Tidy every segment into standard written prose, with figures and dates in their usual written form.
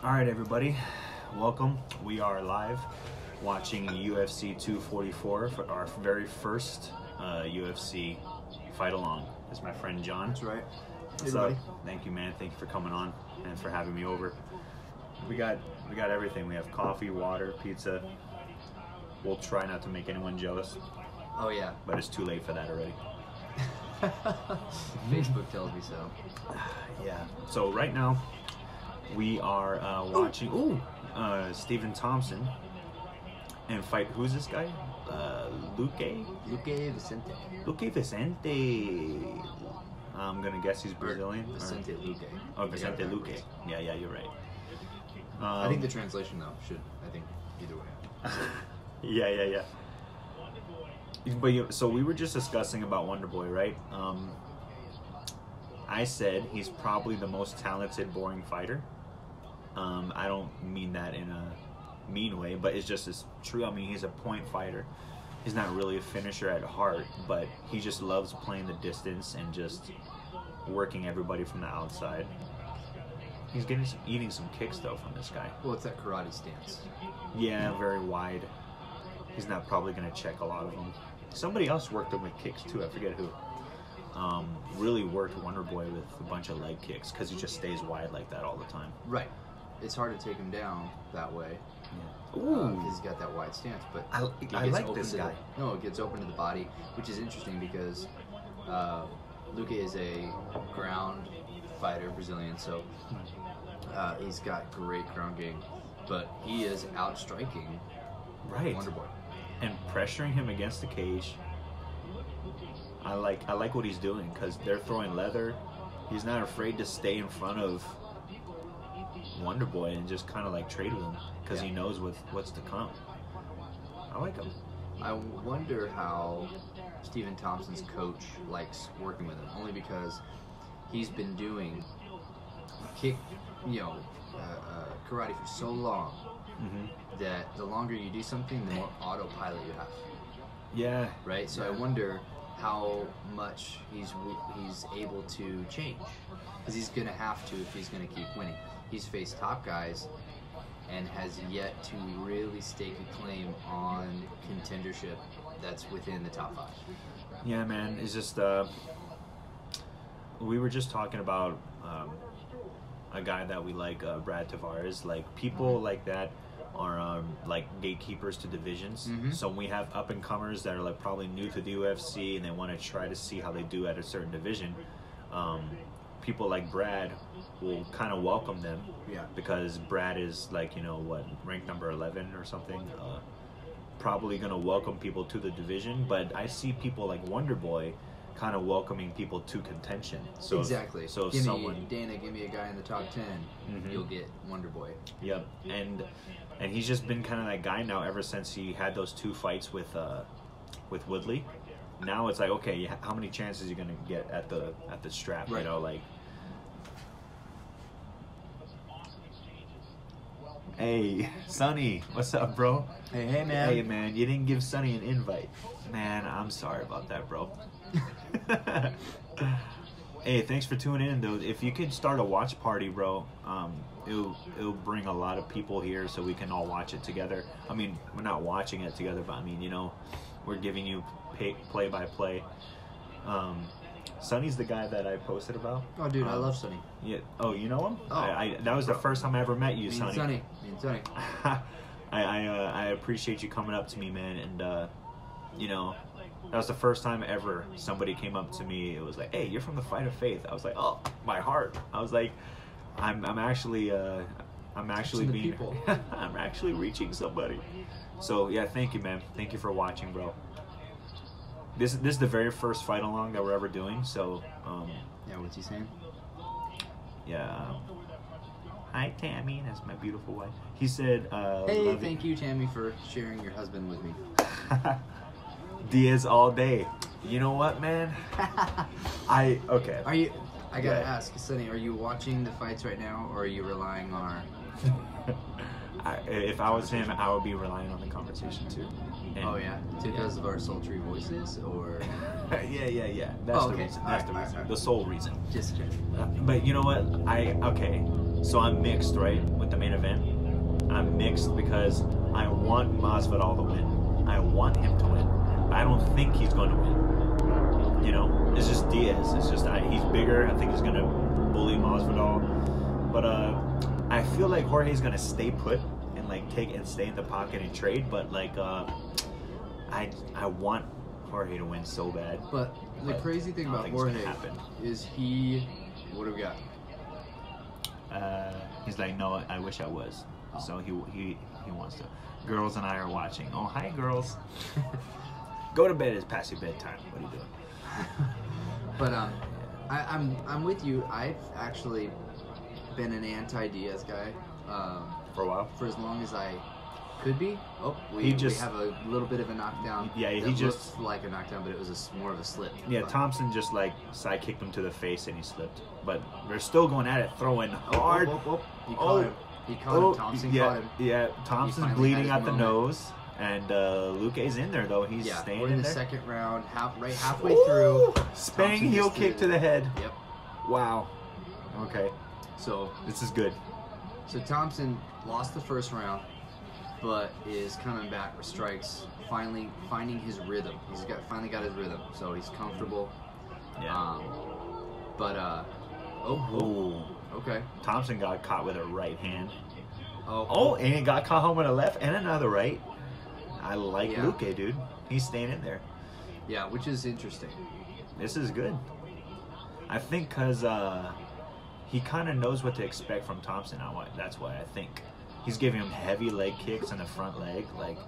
All right, everybody, welcome. We are live watching UFC 244 for our very first UFC fight along. This is my friend John. That's right. What's up? Thank you, man. Thank you for coming on and for having me over. We got everything. We have coffee, water, pizza. We'll try not to make anyone jealous. Oh yeah. But it's too late for that already. Facebook tells me so. Yeah. So right now we are watching Stephen Thompson and fight. Who's this guy? Luque Vicente. Luque Vicente. I'm gonna guess he's Brazilian. Vicente Luque. Oh, Vicente Luque. Yeah, you're right. I think the translation though should. I think either way. Yeah. But so we were just discussing about Wonderboy, right? I said he's probably the most talented, boring fighter. I don't mean that in a mean way, but it's true. I mean, he's a point fighter. He's not really a finisher at heart, but he just loves playing the distance and just working everybody from the outside. He's eating some kicks though from this guy. Well, it's that karate stance. Yeah, very wide. He's not probably going to check a lot of them. Somebody else worked him with kicks too. I forget who. Really worked Wonderboy with a bunch of leg kicks because he just stays wide like that all the time. Right. It's hard to take him down that way. Yeah. Ooh. Because he's got that wide stance. But I like this guy. It gets open to the body, which is interesting because Luque is a ground fighter, Brazilian, so he's got great ground game, but he is outstriking Wonderboy and pressuring him against the cage. I like what he's doing because they're throwing leather. He's not afraid to stay in front of Wonderboy and just kind of like trade with him because he knows what's to come. I like him. I wonder how Stephen Thompson's coach likes working with him, only because he's been doing karate for so long that the longer you do something, the more autopilot you have. Yeah. Right. So I wonder how much he's able to change, because he's gonna have to if he's gonna keep winning. He's faced top guys and has yet to really stake a claim on contendership that's within the top 5. Yeah, man. It's just we were just talking about a guy that we like, Brad Tavares. Like people like that are like gatekeepers to divisions. So we have up and comers that are like probably new to the UFC and they want to try to see how they do at a certain division. People like Brad will kind of welcome them, because Brad is like, ranked number 11 or something. Probably gonna welcome people to the division, but I see people like Wonderboy kind of welcoming people to contention. So exactly. If give someone, give me a guy in the top 10, you'll get Wonderboy. Yep, and he's just been kind of that guy now ever since he had those 2 fights with Woodley. Now it's like, okay, how many chances are you gonna get at the strap? Right. Like. Hey, Sonny, what's up, bro? Hey, man. Hey, man, you didn't give Sonny an invite. Man, I'm sorry about that, bro. Hey, thanks for tuning in, though. If you could start a watch party, bro, it'll bring a lot of people here so we can all watch it together. I mean, we're not watching it together, but I mean, we're giving you play-by-play. Sonny's the guy that I posted about. Oh, dude, I love Sonny. Yeah. Oh, you know him? Oh, that was the first time I ever met you, Sonny. Me and Sonny. I appreciate you coming up to me, man, and that was the first time ever somebody came up to me. It was like, "Hey, you're from the Fight of Faith." I was like, "Oh, my heart." I was like, "I'm actually being I'm actually reaching somebody." So yeah, thank you, man. Thank you for watching, bro. This is the very first fight along that we're ever doing. So yeah, what's he saying? Yeah. Hi, Tammy. That's my beautiful wife. He said, "Hey, thank you, Tammy, for sharing your husband with me." Diaz all day. You know what, man? Okay. Are you? I gotta ask, Sonny. Are you watching the fights right now, or are you relying on our? If I was him, I would be relying on the conversation too. And, oh yeah, because of our sultry voices, or? yeah. That's the reason. That's the reason. Right. The sole reason. Just checking. But you know what? So I'm mixed, right, with the main event. I'm mixed because I want Masvidal to win. I want him to win. But I don't think he's going to win. You know, it's just Diaz. It's just he's bigger. I think he's going to bully Masvidal. But I feel like Jorge's going to stay put and like stay in the pocket and trade. But like I want Jorge to win so bad. But the crazy thing about Jorge is what do we got? He's like, no, I wish I was. Oh. So he wants to. Girls and I are watching. Oh, hi, girls. Go to bed. It's past your bedtime. What are you doing? But I'm with you. I've actually been an anti-Diaz guy for a while. For as long as I could be. Oh, we have a little bit of a knockdown. Yeah, he just looked like a knockdown, but it was more of a slip. Yeah, but Thompson just like side kicked him to the face and he slipped. But they're still going at it, throwing hard. He caught him. He caught him. Thompson caught him. Yeah, Thompson's bleeding at the nose. And Luque's in there though. He's staying we're in the there. Second round, halfway through. Spang heel kick to the head. Yep. Wow. Okay. So this is good. So Thompson lost the first round, but is coming back with strikes, finally finding his rhythm. Finally got his rhythm, so he's comfortable. Yeah. Okay. Thompson got caught with a right hand. Oh, and he got caught home with a left and another right. I like Luque, dude. He's staying in there. Yeah, which is interesting. This is good. I think because he kind of knows what to expect from Thompson. That's why I think. He's giving him heavy leg kicks in the front leg, like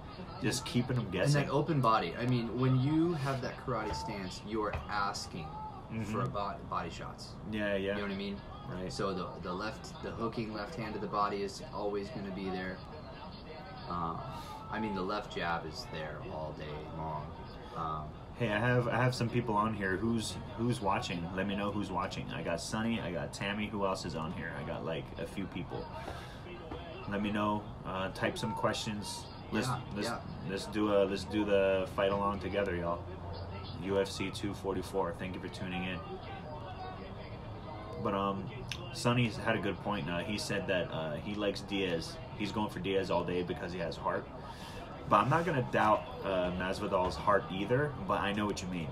just keeping him guessing. And that open body. I mean, when you have that karate stance, you are asking for body shots. Yeah. You know what I mean? Right. So the hooking left hand to the body is always going to be there. I mean, the left jab is there all day long. Hey, I have some people on here. Who's watching? Let me know who's watching. I got Sonny. I got Tammy. Who else is on here? I got like a few people. Let me know. Type some questions. Let's do the fight along together, y'all. UFC 244. Thank you for tuning in. But Sonny's had a good point. He said that he likes Diaz. He's going for Diaz all day because he has heart. But I'm not gonna doubt Masvidal's heart either. But I know what you mean.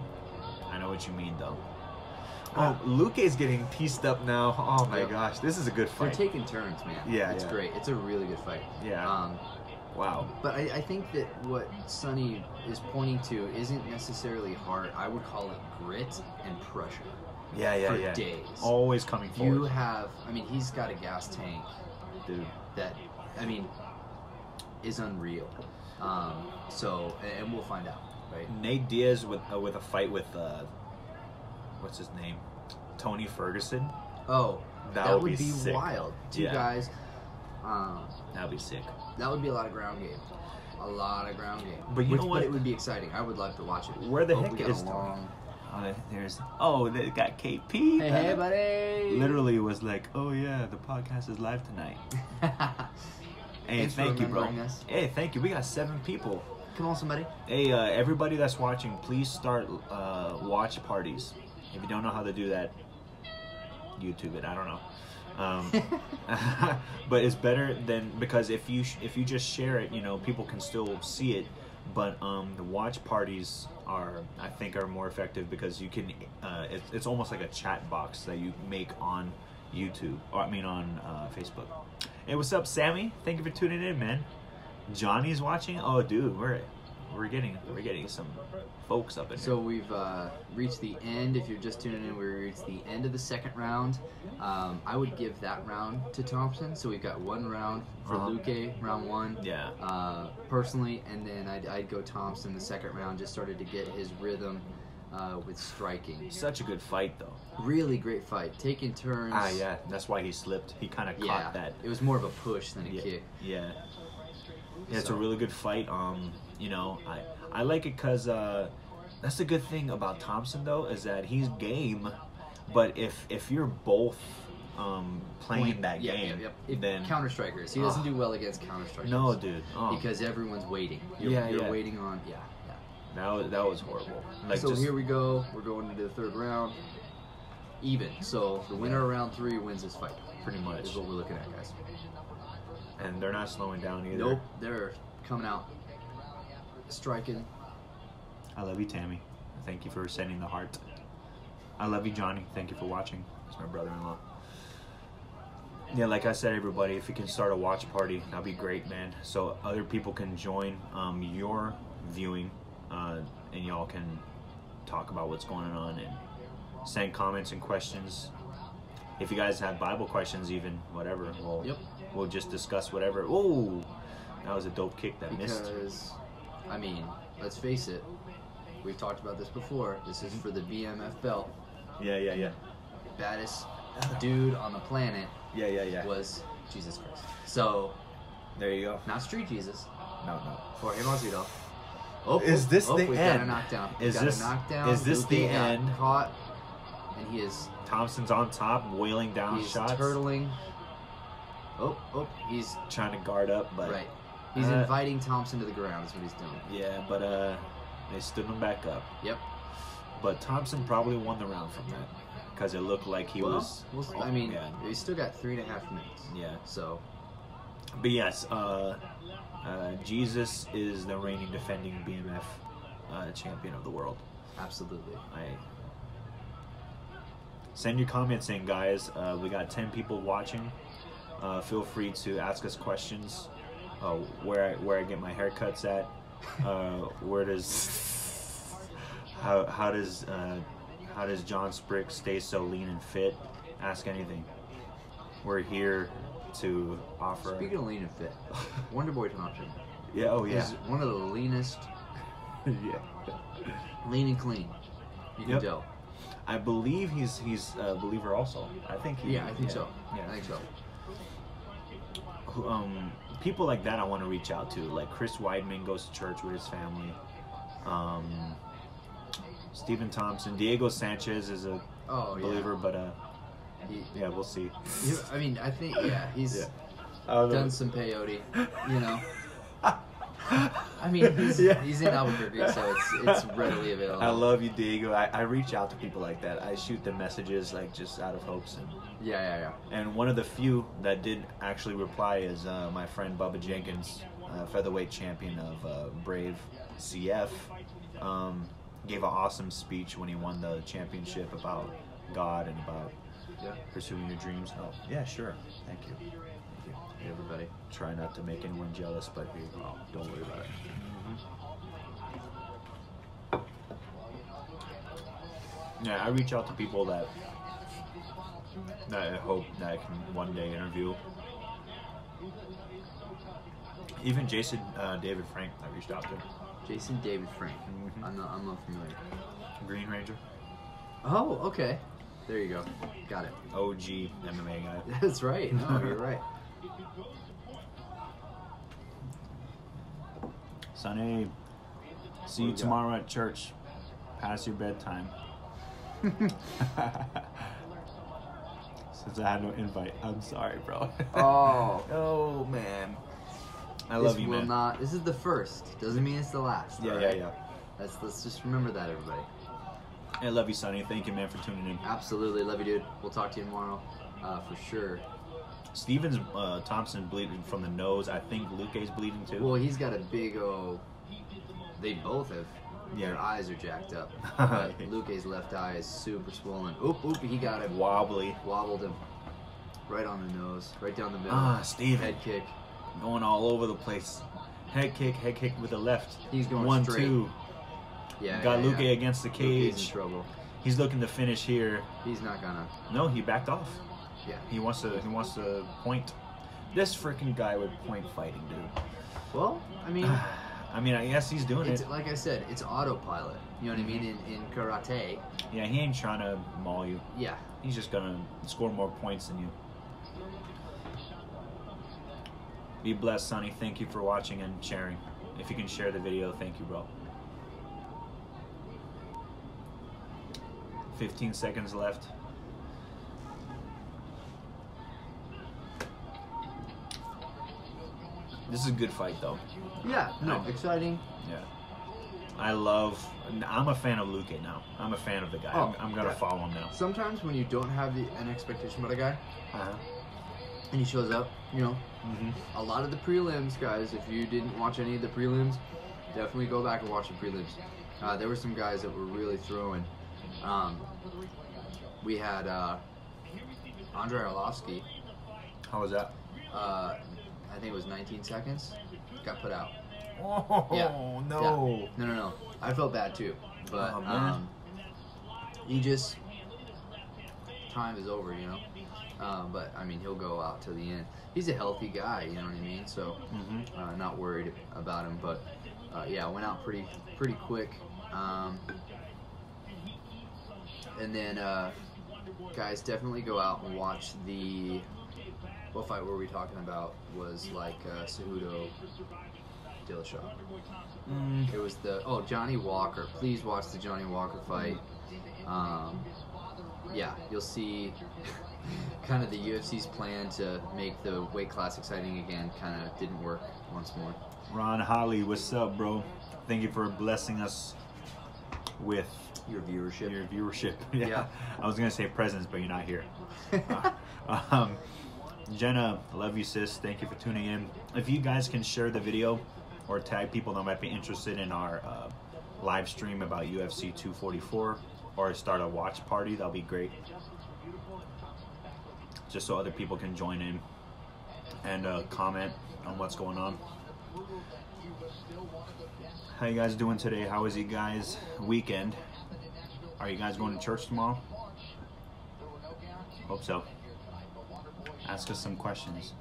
I know what you mean, though. Oh, Luque's getting pieced up now. Oh my gosh, this is a good fight. They're taking turns, man. Yeah, it's great. It's a really good fight. Yeah. Wow. But I think that what Sonny is pointing to isn't necessarily heart. I would call it grit and pressure. Yeah. Days. Always coming forward. He's got a gas tank, dude. That, is unreal. And we'll find out, right? Nate Diaz with a fight with what's his name? Tony Ferguson. Oh, that would be sick. wild. Two guys. That'd be sick. That would be a lot of ground game. But you know what? But it would be exciting. I would love to watch it. Where the heck is Tony? They got KP. Hey, buddy. Literally was like, oh yeah, the podcast is live tonight. Hey, thank you, bro. Hey, thank you. We got 7 people. Come on, somebody. Hey, everybody that's watching, please start watch parties. If you don't know how to do that, YouTube it. I don't know. But it's better than, because if you just share it, people can still see it. But the watch parties are more effective because you can. It's almost like a chat box that you make on YouTube, on Facebook. Hey, what's up, Sammy? Thank you for tuning in, man. Johnny's watching. Oh, dude, we're getting some folks up in here. So we've reached the end. If you're just tuning in, we reached the end of the second round. I would give that round to Thompson. So we've got one round for Luque, round 1. Yeah. Personally, and then I'd go Thompson the second round. Just started to get his rhythm with striking. Such a good fight, though. Really great fight. Taking turns. Yeah. That's why he slipped. He kind of caught that. It was more of a push than a kick. Yeah. Yeah, it's a really good fight. I like it because that's the good thing about Thompson, though, is that he's game. But if you're both playing that game, then counter strikers, he doesn't do well against counter strikers. No, dude, because everyone's waiting. You're waiting on. That was horrible. So here we go. We're going into the third round. even. So the winner of round 3 wins this fight. Pretty much. Is what we're looking at, guys. And they're not slowing down either. Nope, they're coming out, striking. I love you, Tammy. Thank you for sending the heart. I love you, Johnny. Thank you for watching. It's my brother-in-law. Yeah, like I said, everybody, if you can start a watch party, that'd be great, man. So other people can join your viewing, and y'all can talk about what's going on and send comments and questions. If you guys have Bible questions, even whatever, we'll just discuss whatever. Oh, that was a dope kick that missed. Because, I mean, let's face it, we've talked about this before. This is for the BMF belt. Yeah. Baddest dude on the planet. Yeah. Was Jesus Christ. So there you go. not Street Jesus. No. Jorge Masvidal. Is this the we got a end? knockdown. Is this Luque the got end? Caught, and he is. Thompson's on top, wailing down He's shots. turtling. He's trying to guard up, but right. He's inviting Thompson to the ground. Is what he's doing. Yeah, but they stood him back up. Yep. But Thompson probably won the round from that because it looked like he was. I mean, he still got 3.5 minutes. Yeah. So. But yes, Jesus is the reigning, defending BMF champion of the world. Absolutely. Send your comments in, guys. We got 10 people watching. Feel free to ask us questions. Where I get my haircuts at. How does John Sprik stay so lean and fit? Ask anything. We're here to offer. Speaking of lean and fit, Wonder Boy Thompson. Yeah. Oh yeah. Is one of the leanest. Yeah. Lean and clean. You can tell. I believe he's a believer also. I think he. Yeah, I think so. Yeah, I think so. People like that I want to reach out to. Like Chris Weidman goes to church with his family. Stephen Thompson, Diego Sanchez is a believer, but we'll see. I mean, I think he's done done some peyote, you know. I mean, he's in Albuquerque, so it's readily available. I love you, Diego. I reach out to people like that. I shoot them messages like just out of hopes. And yeah. And one of the few that did actually reply is my friend Bubba Jenkins, featherweight champion of Brave CF. Gave an awesome speech when he won the championship about God and about pursuing your dreams. Oh, yeah, sure. Thank you. Hey, everybody. Try not to make anyone jealous, but don't worry about it. Yeah, I reach out to people that I hope that I can one day interview. Even Jason David Frank, I reached out to. Jason David Frank. I'm not familiar. Green Ranger. Oh, okay. There you go. Got it. OG MMA guy. That's right. No, you're right. Sonny, see you tomorrow at church. Past your bedtime. Since I had no invite, I'm sorry, bro. Oh man. I love you, man. This is the first. Doesn't mean it's the last. Yeah. Let's just remember that, everybody. I love you, Sonny. Thank you, man, for tuning in. Absolutely. Love you, dude. We'll talk to you tomorrow, for sure. Steven's Thompson bleeding from the nose. I think Luque's bleeding too. Well, he's got a big They both have. Yeah. Their eyes are jacked up. But Luque's left eye is super swollen. Oop! He got it. Wobbled him. Right on the nose. Right down the middle. Steven. Head kick. Going all over the place. Head kick with the left. He's going 1, straight. 2. Yeah. Got Luque against the cage. Luque's in trouble. He's looking to finish here. He's not gonna. No, he backed off. Yeah. He wants to point. This freaking guy would point fighting, dude. Well, I mean, I guess he's doing it. Like I said, it's autopilot. You know what I mean? In karate. Yeah, he ain't trying to maul you. Yeah. He's just gonna score more points than you. Be blessed, Sonny. Thank you for watching and sharing. If you can share the video, thank you, bro. 15 seconds left. This is a good fight, though. Yeah, no, exciting. Yeah. I'm a fan of Luque now. I'm a fan of the guy. Oh, I'm gonna follow him now. Sometimes when you don't have an expectation about a guy, Uh-huh. and he shows up, you know, a lot of the prelims, guys, if you didn't watch any of the prelims, definitely go back and watch the prelims. There were some guys that were really throwing. We had Andrei Arlovsky. How was that? I think it was 19 seconds. Got put out. Oh, Yeah. no. Yeah. No. I felt bad too. But Oh, man. he just... Time is over, you know? But, I mean, he'll go out to the end. He's a healthy guy, you know what I mean? So, not worried about him. But, yeah, went out pretty quick. And then, guys, definitely go out and watch the... What fight were we talking about? Was like Cejudo Dillashaw. It was the Johnny Walker. Please watch the Johnny Walker fight. Yeah, you'll see kind of the UFC's plan to make the weight class exciting again kind of didn't work once more. Ron Holly, what's up, bro? Thank you for blessing us with Your viewership. Yeah. I was gonna say presence, but you're not here. Jenna, I love you, sis. Thank you for tuning in. If you guys can share the video or tag people that might be interested in our live stream about UFC 244 or start a watch party, that'll be great. Just so other people can join in and comment on what's going on. How you guys doing today? How is you guys' weekend? Are you guys going to church tomorrow? Hope so. Ask us some questions.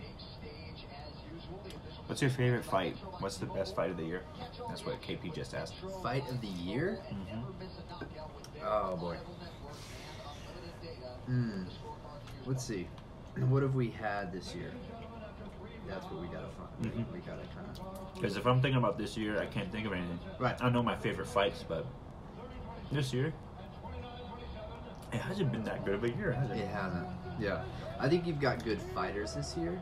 What's your favorite fight? What's the best fight of the year? That's what KP just asked. Fight of the year? Oh boy. Let's see. What have we had this year? That's what we gotta find. We gotta kind of. Because if I'm thinking about this year, I can't think of anything. Right. I know my favorite fights, but this year, it hasn't been that good of a year, has it? It hasn't. Yeah. I think you've got good fighters this year.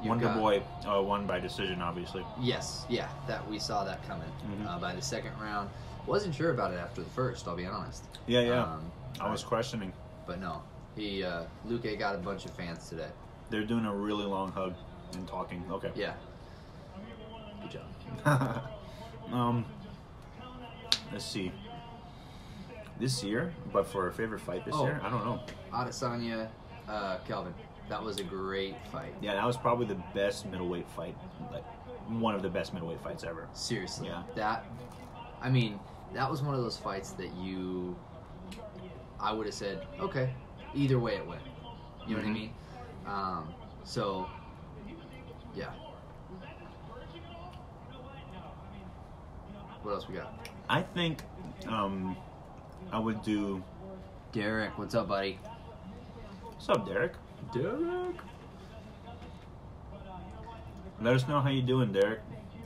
Wonder Boy won by decision, obviously. Yes, yeah, that we saw that coming by the second round. Wasn't sure about it after the first, I'll be honest. Yeah. I was questioning. But no, Luque got a bunch of fans today. They're doing a really long hug and talking. Okay. Yeah. Good job. Let's see. This year, but for a favorite fight this year, I don't know. Adesanya, Kelvin. That was a great fight. Yeah, that was probably the best middleweight fight, like one of the best middleweight fights ever. Seriously. Yeah. That was one of those fights that I would have said, okay, either way it went. You know what I mean? So, yeah. What else we got? I think I would do... Derek, what's up, buddy? What's up, Derek? Derek? Let us know how you doing, Derek.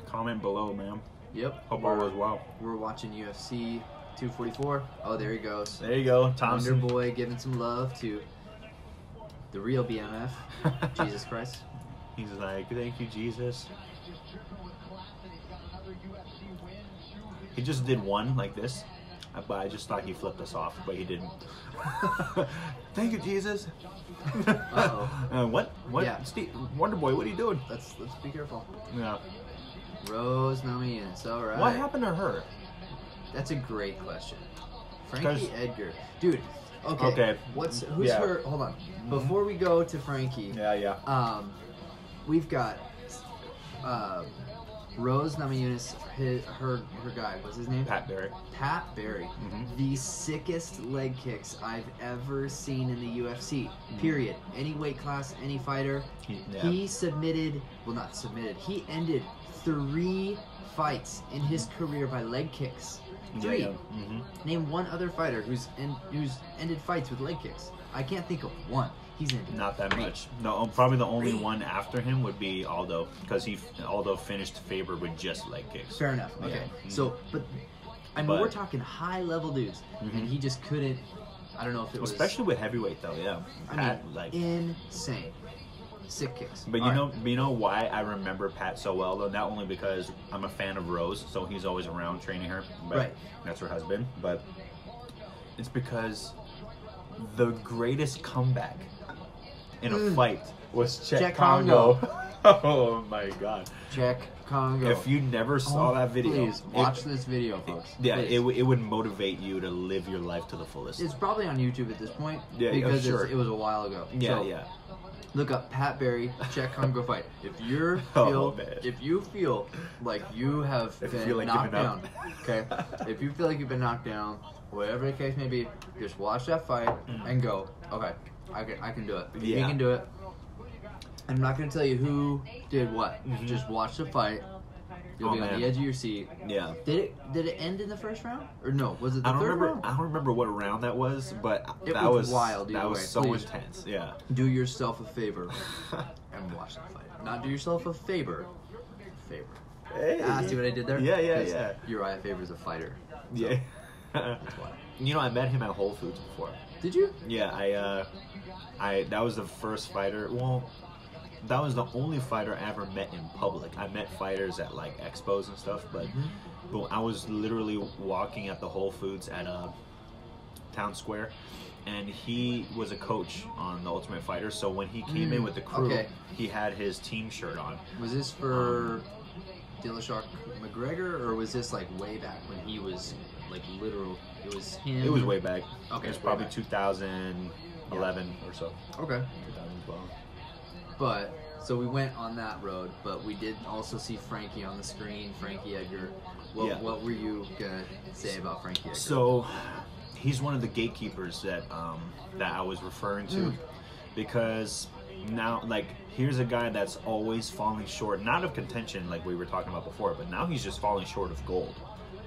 Comment below, man. Yep. Hope all is well. We're watching UFC 244. Oh, there he goes. There you go, Thompson. Wonder Boy giving some love to the real BMF, Jesus Christ. He's like, thank you, Jesus. He just did one like this, but I just thought he flipped us off, but he didn't. Thank you, Jesus. Uh-oh. What? Yeah. Steve, Wonder Boy, what are you doing? Let's be careful. Yeah. Rose Namajunas, all right. What happened to her? That's a great question. Frankie Edgar. Dude, okay. Who's her? Hold on. Before we go to Frankie. Yeah. We've got Rose Namajunas, her guy, what's his name? Pat Barry. Pat Barry. The sickest leg kicks I've ever seen in the UFC. Period. Any weight class, any fighter. He submitted, well not submitted, he ended 3 fights in his career by leg kicks. 3. Yeah. Name one other fighter who's ended fights with leg kicks. I can't think of one. He's in Not that much. No, probably the only one after him would be Aldo, because Aldo finished Faber with just leg kicks. Fair enough. Okay. Yeah. So, but we're talking high level dudes, and he just couldn't. I don't know if it was especially with heavyweight though. Yeah. I mean, insane. Sick kicks. But you know why I remember Pat so well though? Not only because I'm a fan of Rose, so he's always around training her. But Right. That's her husband. But it's because the greatest comeback in a fight was Czech Congo. Oh my God. Czech Congo. If you never saw that video, please watch this video, folks. Yeah, Please. it would motivate you to live your life to the fullest. It's probably on YouTube at this point. Yeah, because sure. it was a while ago. Yeah, So, yeah. Look up Pat Barry Czech Congo fight. If you feel like you have been knocked down, okay. If you feel like you've been knocked down, whatever the case may be, just watch that fight and go, okay, I can do it. Yeah. You can do it. I'm not going to tell you who did what. Just watch the fight. You'll be on the edge of your seat. Yeah. Did it end in the first round? Or no? Was it the third round? I don't remember what round that was, but It that was wild. That was way. so Please intense. Yeah. do yourself a favor and watch that fight. Not do yourself a favor. Favor. Hey. See what I did there? Yeah. 'Cause Uriah Faber's a fighter. So Yeah. that's why. You know, I met him at Whole Foods before. Did you? Yeah, I that was the first fighter. Well, that was the only fighter I ever met in public. I met fighters at like expos and stuff, but I was literally walking at the Whole Foods at Town Square, and he was a coach on the Ultimate Fighter. So when he came in with the crew, he had his team shirt on. Was this for Dillashaw McGregor, or was this like way back when he was like literal? It was him. It was way back. Okay, it was probably 2011 or so. Okay. 2012. But so we went on that road, but we did also see Frankie on the screen. Frankie Edgar. What were you gonna say about Frankie Edgar? So he's one of the gatekeepers that I was referring to, because now, like, here's a guy that's always falling short, not of contention like we were talking about before, but now he's just falling short of gold,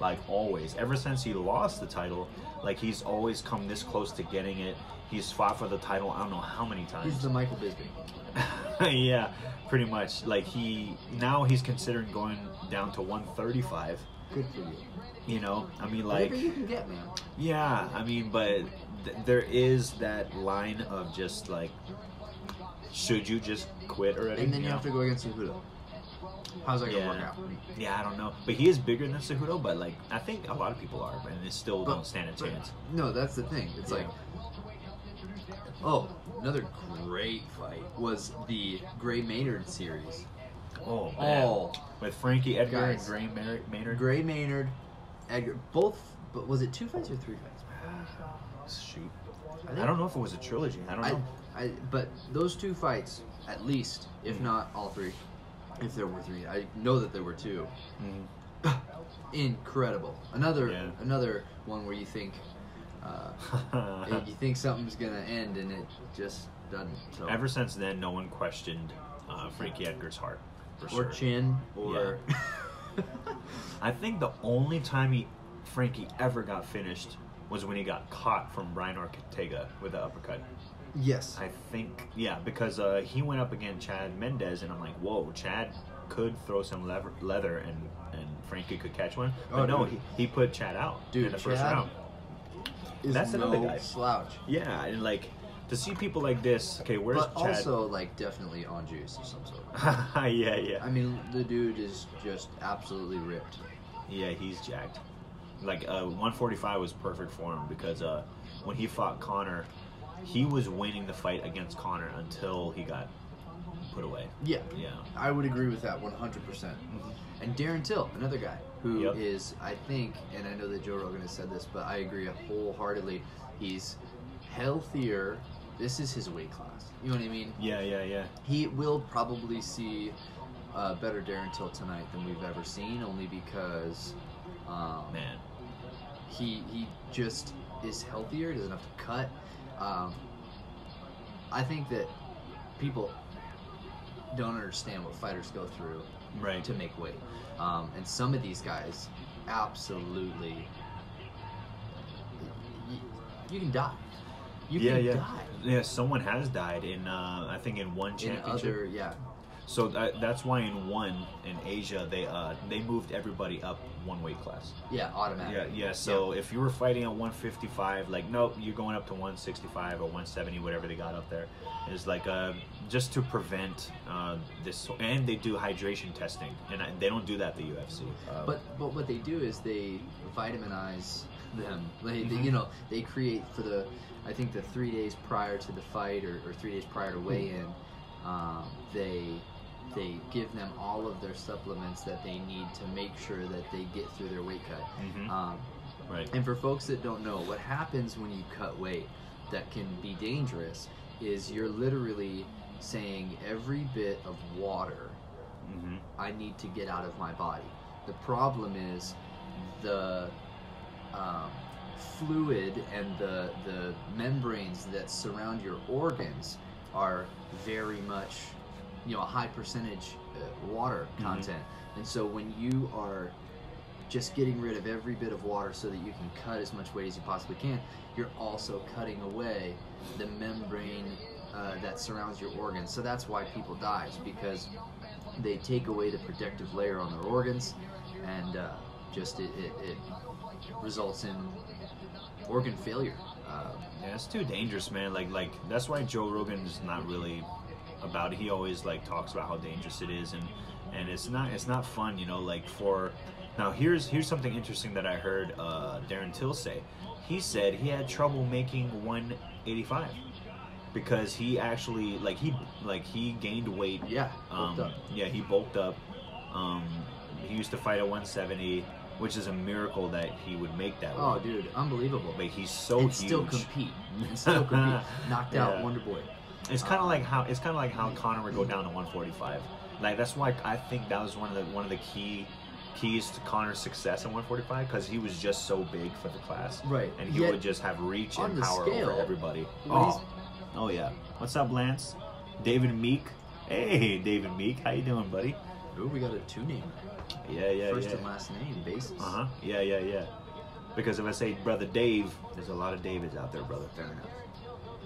like always. Ever since he lost the title, like he's always come this close to getting it. He's fought for the title I don't know how many times. He's the Michael Bisping. Yeah, pretty much. Like he's considering going down to 135. Good for you. You know, I mean, like, whatever you can get, man. Yeah, I mean, but there is that line of just like, should you just quit already? And then you have to go against Cejudo. How's that gonna work out? Yeah, I don't know. But he is bigger than Cejudo, but like, I think a lot of people are, and they still don't stand a chance. No, that's the thing. It's like, another great fight was the Gray Maynard series. Oh, man. With Frankie Edgar and Gray Maynard. Gray Maynard, Edgar, both. But was it 2 fights or 3 fights? Shoot, I don't know if it was a trilogy. I don't know. But those 2 fights, at least, if not all 3, if there were 3, I know that there were 2. Incredible. Another one where you think something's gonna end and it just doesn't. So. Ever since then, no one questioned Frankie Edgar's heart. For sure. Or chin, or... Yeah. I think the only time Frankie ever got finished was when he got caught from Brian Ortega with an uppercut. Yes. I think, because he went up against Chad Mendez, and I'm like, whoa, Chad could throw some leather and Frankie could catch one. But he put Chad out in the first round. That's another guy. Slouch. Yeah, and like, to see people like this, okay, where's Chad? But also, like, definitely on juice of some sort. Yeah. I mean, the dude is just absolutely ripped. Yeah, he's jacked. Like, 145 was perfect for him because when he fought Conor, he was winning the fight against Conor until he got put away. Yeah. I would agree with that 100%. And Darren Till, another guy who is, I think, and I know that Joe Rogan has said this, but I agree wholeheartedly. He's healthier. This is his weight class. You know what I mean? Yeah. He will probably see better Darren Till tonight than we've ever seen, only because he just is healthier. He doesn't have to cut. I think that people don't understand what fighters go through to make weight. And some of these guys, absolutely, you can die. You can die. Yeah, someone has died in, I think, in one championship. So that's why in Asia they moved everybody up one weight class. Yeah, automatic. Yeah. So if you were fighting at 155, like nope, you're going up to 165 or 170, whatever they got up there. Is like just to prevent this, and they do hydration testing, and they don't do that at the UFC. But what they do is they vitaminize them. They create for the 3 days prior to the fight or 3 days prior to weigh-in. They give them all of their supplements that they need to make sure that they get through their weight cut. Right. And for folks that don't know, what happens when you cut weight that can be dangerous is you're literally saying every bit of water I need to get out of my body. The problem is the fluid and the membranes that surround your organs are very much, a high percentage water content. And so when you are just getting rid of every bit of water so that you can cut as much weight as you possibly can, you're also cutting away the membrane that surrounds your organs. So that's why people die, is because they take away the protective layer on their organs, and it results in organ failure. Yeah, it's too dangerous, man. Like that's why Joe Rogan is not really about it. He always talks about how dangerous it is, and it's not fun, now here's something interesting that I heard Darren Till say. He said he had trouble making 185 because he actually he gained weight. Yeah, bulked up. Yeah, he bulked up. He used to fight at 170, which is a miracle that he would make that weight. Oh, dude, unbelievable. But he's so and huge. Still compete. Knocked out Wonder Boy. It's kind of like how Conor would go down to 145. That's why I think that was one of the keys to Conor's success at 145, because he was just so big for the class. Right. And he would just have reach and power over everybody. Oh yeah. What's up, Lance? David Meek. Hey, David Meek. How you doing, buddy? Ooh, we got a two-name. Yeah. First and last name basis. Yeah. Because if I say Brother Dave, there's a lot of Davids out there, brother. Fair enough.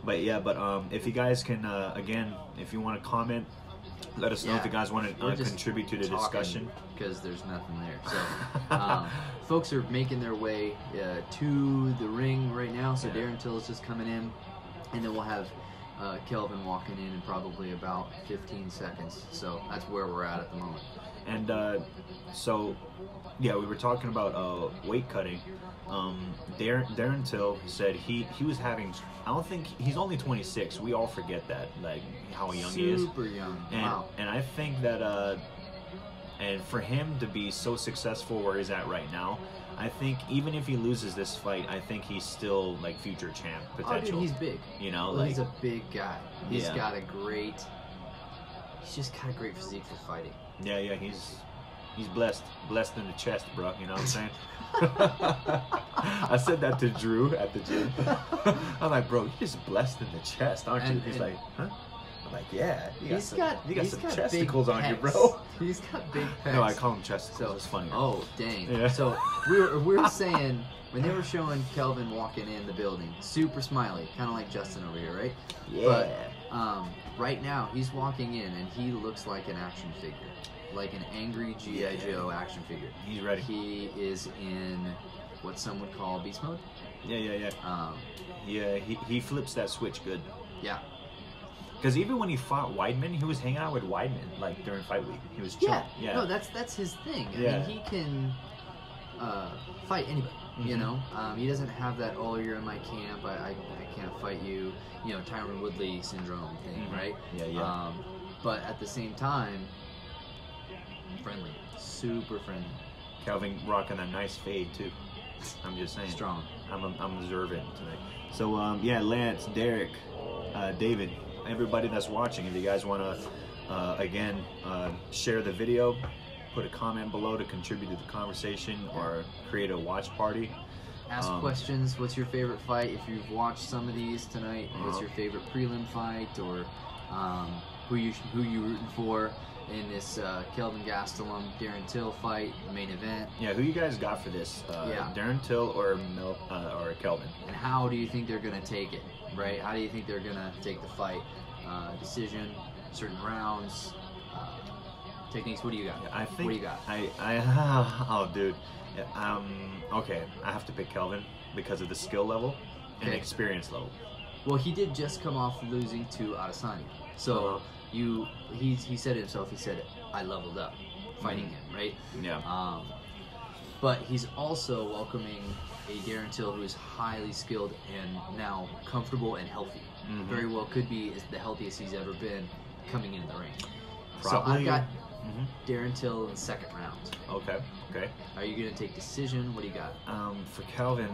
But if you guys can, again, if you want to comment, let us know if you guys want to contribute to the discussion. Because there's nothing there. So, folks are making their way to the ring right now. So Darren Till is just coming in, and then we'll have Kelvin walking in probably about 15 seconds. So that's where we're at the moment. And we were talking about weight cutting. Darren Till said he was having. I don't think he's only 26. We all forget that, how young he is. Super young. And, wow. And I think that, and for him to be so successful where he's at right now, I think even if he loses this fight, I think he's still future champ potential. Oh, dude, he's big. He's a big guy. He's just got a great physique for fighting. Yeah, he's blessed in the chest, bro. You know what I'm saying? I said that to Drew at the gym. I'm like, bro, you're just blessed in the chest, aren't you? He's like, huh? I'm like, yeah. You got some chesticles on you, bro. He's got big pecs. No, I call him chesticles. So, it's funny. Oh, dang. Yeah. So we were saying, when they were showing Kelvin walking in the building, super smiley, kind of like Justin over here, right? Yeah. But right now, he's walking in, and he looks like an action figure. Like an angry G.I. Joe action figure. He's ready. He is in what some would call beast mode. Yeah. He flips that switch good. Yeah. Because even when he fought Weidman, he was hanging out with Weidman during fight week. He was chilling. Yeah. No, that's his thing. I mean, he can fight anybody. He doesn't have that you're in my camp, I can't fight you. Tyron Woodley syndrome thing, right? Yeah. But at the same time, friendly, super friendly. Kelvin rocking a nice fade too. I'm just saying. Strong. I'm observant tonight. So Lance, Derek, David, everybody that's watching, if you guys want to share the video, put a comment below to contribute to the conversation or create a watch party. Ask questions. What's your favorite fight? If you've watched some of these tonight, what's your favorite prelim fight, or who you rooting for in this Kelvin Gastelum Darren Till fight, main event? Yeah, who you guys got for this? Darren Till or Kelvin? And how do you think they're gonna take it? Right? How do you think they're gonna take the fight? Decision, certain rounds, techniques. What do you got? I think what do you got? oh, dude. Okay, I have to pick Kelvin because of the skill level and experience level. Well, he did just come off losing to Adesanya. So he said it himself. He said, I leveled up fighting him, right? Yeah. But he's also welcoming a Darren Till who is highly skilled and now comfortable and healthy. Very well could be the healthiest he's ever been coming into the ring. Probably. So I've got Darren Till in the second round. Okay. Are you going to take decision? What do you got? For Kelvin,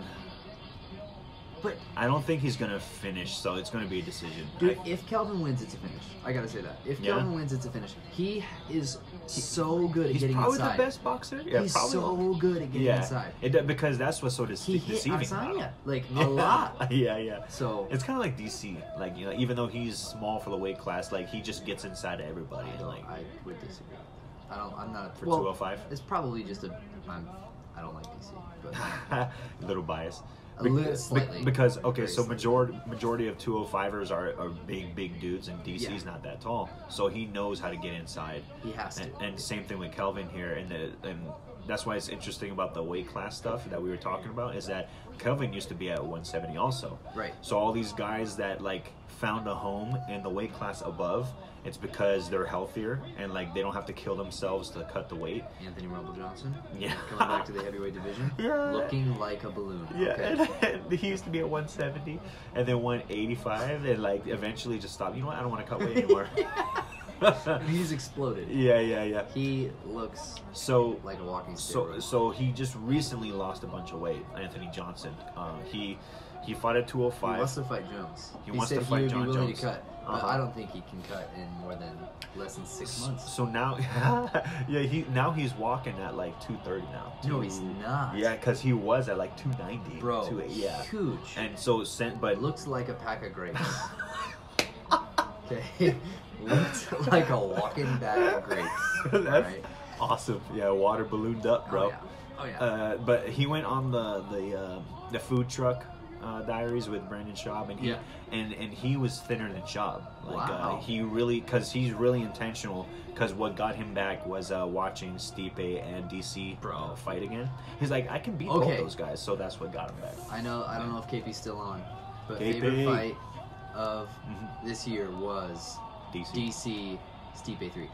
but I don't think he's going to finish, so it's going to be a decision. Dude, if Kelvin wins, it's a finish. I got to say that. If Kelvin wins, it's a finish. He is so good at getting inside. He's probably the best boxer. Yeah, he's so good at getting inside. Because that's what's so deceiving about him. Like, a lot. Yeah. So it's kind of like DC. Like, even though he's small for the weight class, like, he just gets inside of everybody. I would disagree. I'm not for 205. It's probably just I don't like DC, but a little biased. Slightly. Because so majority of 205ers are big dudes, and DC's not that tall, so he knows how to get inside. He has to. And same thing with Kelvin here, and that's why it's interesting about the weight class stuff that we were talking about is that Kelvin used to be at 170 also. Right. So all these guys that like found a home in the weight class above, it's because they're healthier and like they don't have to kill themselves to cut the weight. Anthony Rumble Johnson. Yeah. Coming back to the heavyweight division. Yeah. Looking like a balloon. Yeah. Okay. And he used to be at 170 and then 185 and like eventually just stopped. You know what? I don't want to cut weight anymore. He's exploded. Yeah. He looks like a walking steroid. So he just recently lost a bunch of weight, Anthony Johnson. He fought at 205. He wants to fight Jones. He wants to fight John he would be willing Jones. to cut. But I don't think he can cut in more than less than 6 months. So now, he's walking at like 230 now. No, he's not. Yeah, because he was at like 290. Bro, 280, huge. And so but looks like a pack of grapes. Okay, looks like a walking bag of grapes. That's awesome. Yeah, water ballooned up, bro. Oh yeah. But he went on the food truck diaries with Brandon Schaub, and he was thinner than Schaub. Like he really, because he's really intentional. Because what got him back was watching Stipe and DC fight again. He's like, I can beat both those guys, so that's what got him back. I know. I don't know if KP's still on, but KP. favorite fight of this year was DC Stipe 3.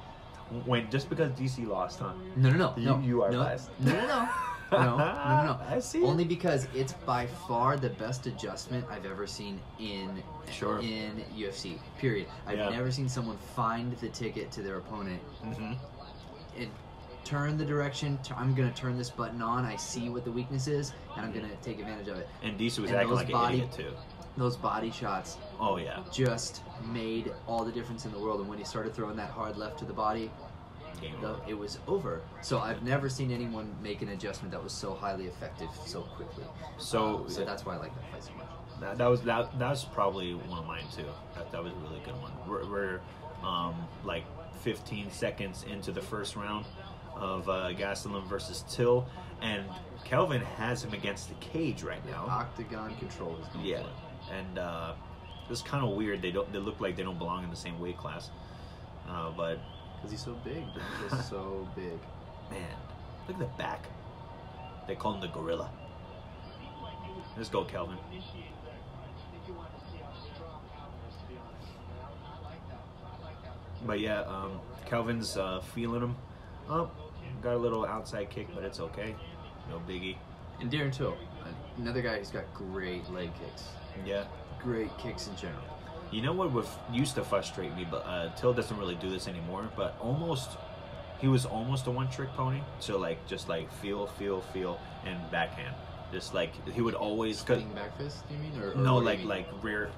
Just because DC lost, huh? No. You are biased. No. I see. Only because it's by far the best adjustment I've ever seen in UFC. Period. I've never seen someone find the ticket to their opponent and turn the direction. I'm gonna turn this button on. I see what the weakness is, and I'm gonna take advantage of it. And DC was acting like an idiot too. Those body shots. Oh yeah. Just made all the difference in the world. And when he started throwing that hard left to the body, it was over. So I've never seen anyone make an adjustment that was so highly effective so quickly. So that's why I like that fight so much. That was probably one of mine too. That was a really good one. We're like 15 seconds into the first round of Gastelum versus Till, and Kelvin has him against the cage right now. Octagon control is going for it. And it's kind of weird. They look like they don't belong in the same weight class, but. Because he's so big. He's just so big. Man, look at the back. They call him the gorilla. Let's go, Kelvin. But yeah, Kelvin's feeling him. Got a little outside kick, but it's okay. No biggie. And Darren Till, another guy who's got great leg kicks. Yeah. Great kicks in general. You know what used to frustrate me, but Till doesn't really do this anymore, but he was almost a one-trick pony. So just feel, and backhand. Just like, he would always... Spinning back fist, do you mean? Or no, like rear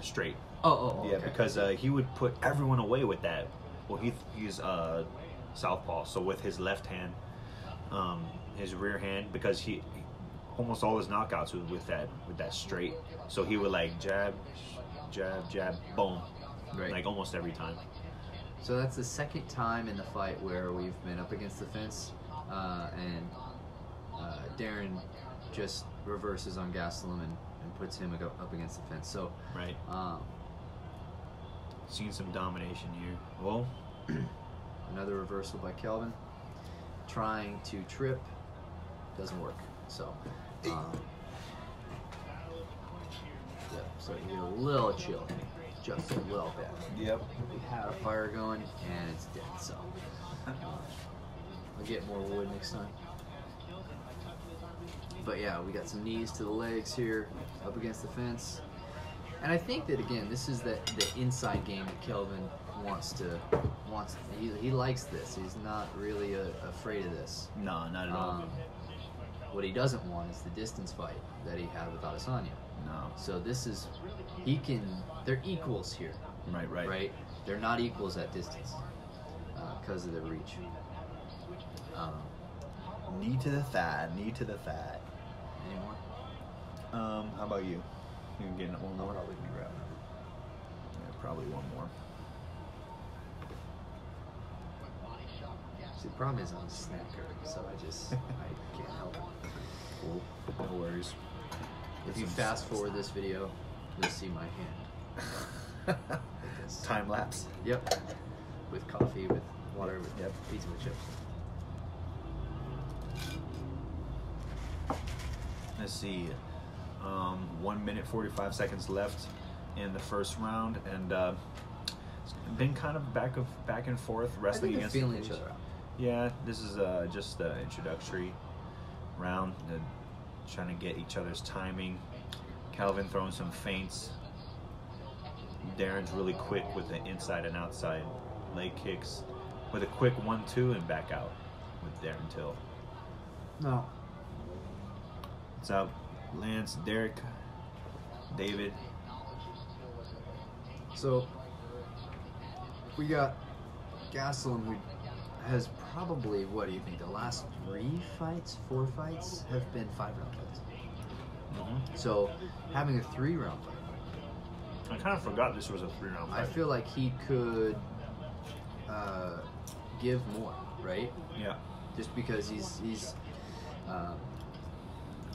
straight. Oh, yeah, okay. Because he would put everyone away with that. Well, he's southpaw, so with his left hand, his rear hand, because he almost all his knockouts was with that straight. So he would jab, boom, right. Like almost every time. So that's the second time in the fight where we've been up against the fence, and Darren just reverses on Gastelum and puts him up against the fence. So right. Seen some domination here. Well, Another reversal by Kelvin. Trying to trip. Doesn't work. So, yeah, so you get a little chill. Just a little bit. Yep. We had a fire going, and it's dead, so I'll get more wood next time. But yeah, we got some knees to the legs here, up against the fence. And I think that, again, this is the inside game that Kelvin wants. He likes this. He's not really afraid of this. No, not at all. What he doesn't want is the distance fight that he had with Adesanya. No. So this is, they're equals here. Right. They're not equals at distance because of their reach. Knee to the thigh. Any more? How about you? You can get one more? Probably be right now. Yeah, probably one more. See, the problem is I'm a snacker, so I can't help it. Cool. No worries. If you fast forward this video, you'll see my hand. Like this. Time lapse. Yep. With coffee, with water, with pizza with chips. Let's see. 1 minute 45 seconds left in the first round, and it's been kind of back and forth wrestling against feeling each other out. Yeah, this is just the introductory round, trying to get each other's timing. Kelvin throwing some feints. Darren's really quick with the inside and outside leg kicks, with a quick 1-2 and back out with Darren Till. No. What's up, Lance, Derek, David? So we got Gastelum, who has probably, what do you think, the last 4 fights have been 5-round fights. So having a 3-round fight, I kind of forgot this was a 3-round fight. I feel like he could give more, right? Yeah. Just because he's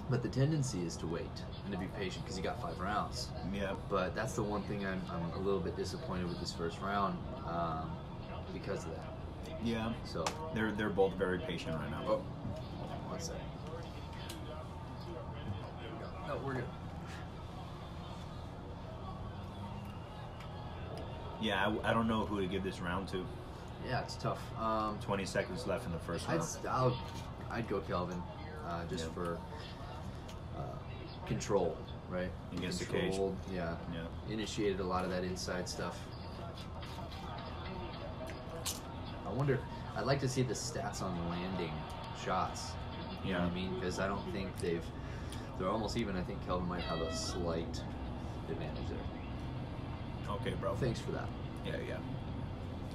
but the tendency is to wait and to be patient because he got 5 rounds. Yeah. But that's the one thing I'm a little bit disappointed with this first round because of that. Yeah. So they're both very patient right now. Oh, one second. No, we're good. Yeah, I don't know who to give this round to. Yeah, it's tough. 20 seconds left in the first round. I'd go Kelvin, just for control, right? Against the cage. Yeah. Initiated a lot of that inside stuff. I wonder. I'd like to see the stats on landing shots. You know what I mean? Because I don't think they're almost even. I think Kelvin might have a slight advantage there. Okay, bro. Thanks for that. Yeah.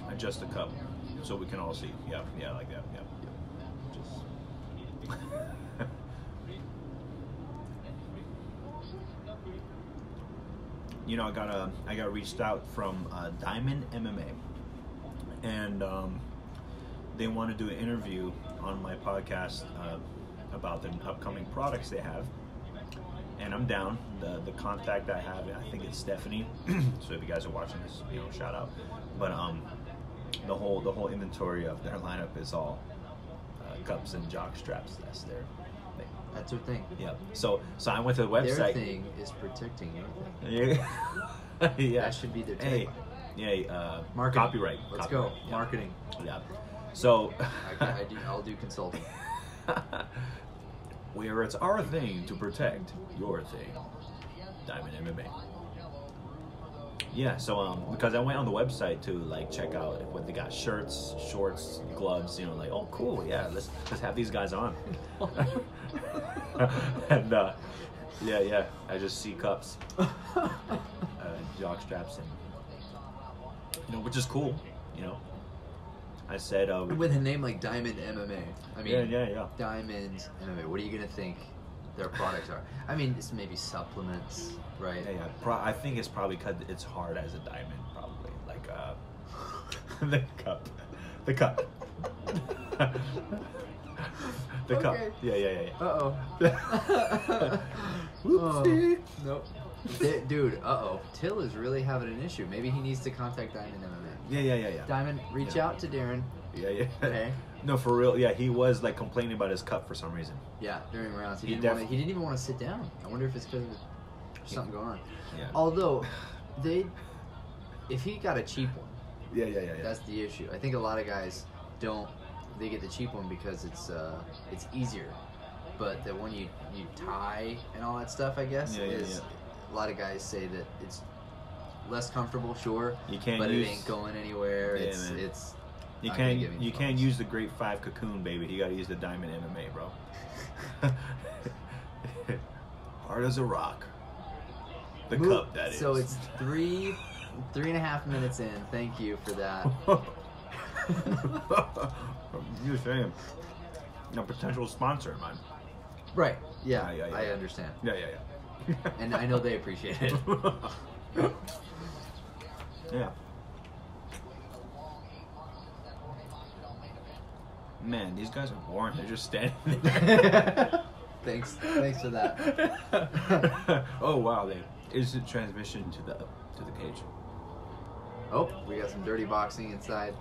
Adjust the cup so we can all see. Yeah, like that. Yeah. Just. You know, I got reached out from Diamond MMA, and they want to do an interview on my podcast about the upcoming products they have, and I'm down. The contact I have, I think it's Stephanie. So if you guys are watching this, shout out. But the whole inventory of their lineup is all cups and jock straps. That's their thing. That's her thing. Yeah. So I went to the website. Their thing is protecting everything. Yeah. That should be their tagline. Marketing. Copyright. Let's go. Yeah. Marketing. Yeah. So I'll do consulting. Where it's our thing to protect your thing. Diamond MMA. Yeah, so because I went on the website to check out what they got: shirts, shorts, gloves. Oh cool, yeah, let's have these guys on. And yeah, I just see cups, jock straps, and which is cool. I said with a name like Diamond MMA. I mean, yeah. Diamond MMA. What are you gonna think their products are? I mean, it's maybe supplements, right? Yeah. I think it's probably because it's hard as a diamond, probably. The cup. The cup. The cup. Yeah. Uh-oh. Whoopsie. Nope. Dude, Till is really having an issue. Maybe he needs to contact Diamond MMA. Yeah. Diamond, reach out to Darren. Yeah. Okay. No, for real. Yeah, he was like complaining about his cut for some reason. Yeah, during rounds. He He didn't even want to sit down. I wonder if it's because of something going on. Yeah. Although, if he got a cheap one, Yeah. that's the issue. I think a lot of guys don't. They get the cheap one because it's easier. But the one you tie and all that stuff, I guess, is a lot of guys say that it's less comfortable, sure. You can't but use, it ain't going anywhere. Yeah, It's you can't use the grade 5 cocoon, baby. You gotta use the diamond MMA, bro. Hard as a rock. The cup, that is. So it's 3.5 minutes in. Thank you for that. You're saying a potential sponsor of mine. Right. Yeah. Yeah. I understand. Yeah. And I know they appreciate it. Yeah. Man, these guys are boring. They're just standing there. Thanks for that. Oh wow, they instant transmission to the cage. Oh, we got some dirty boxing inside.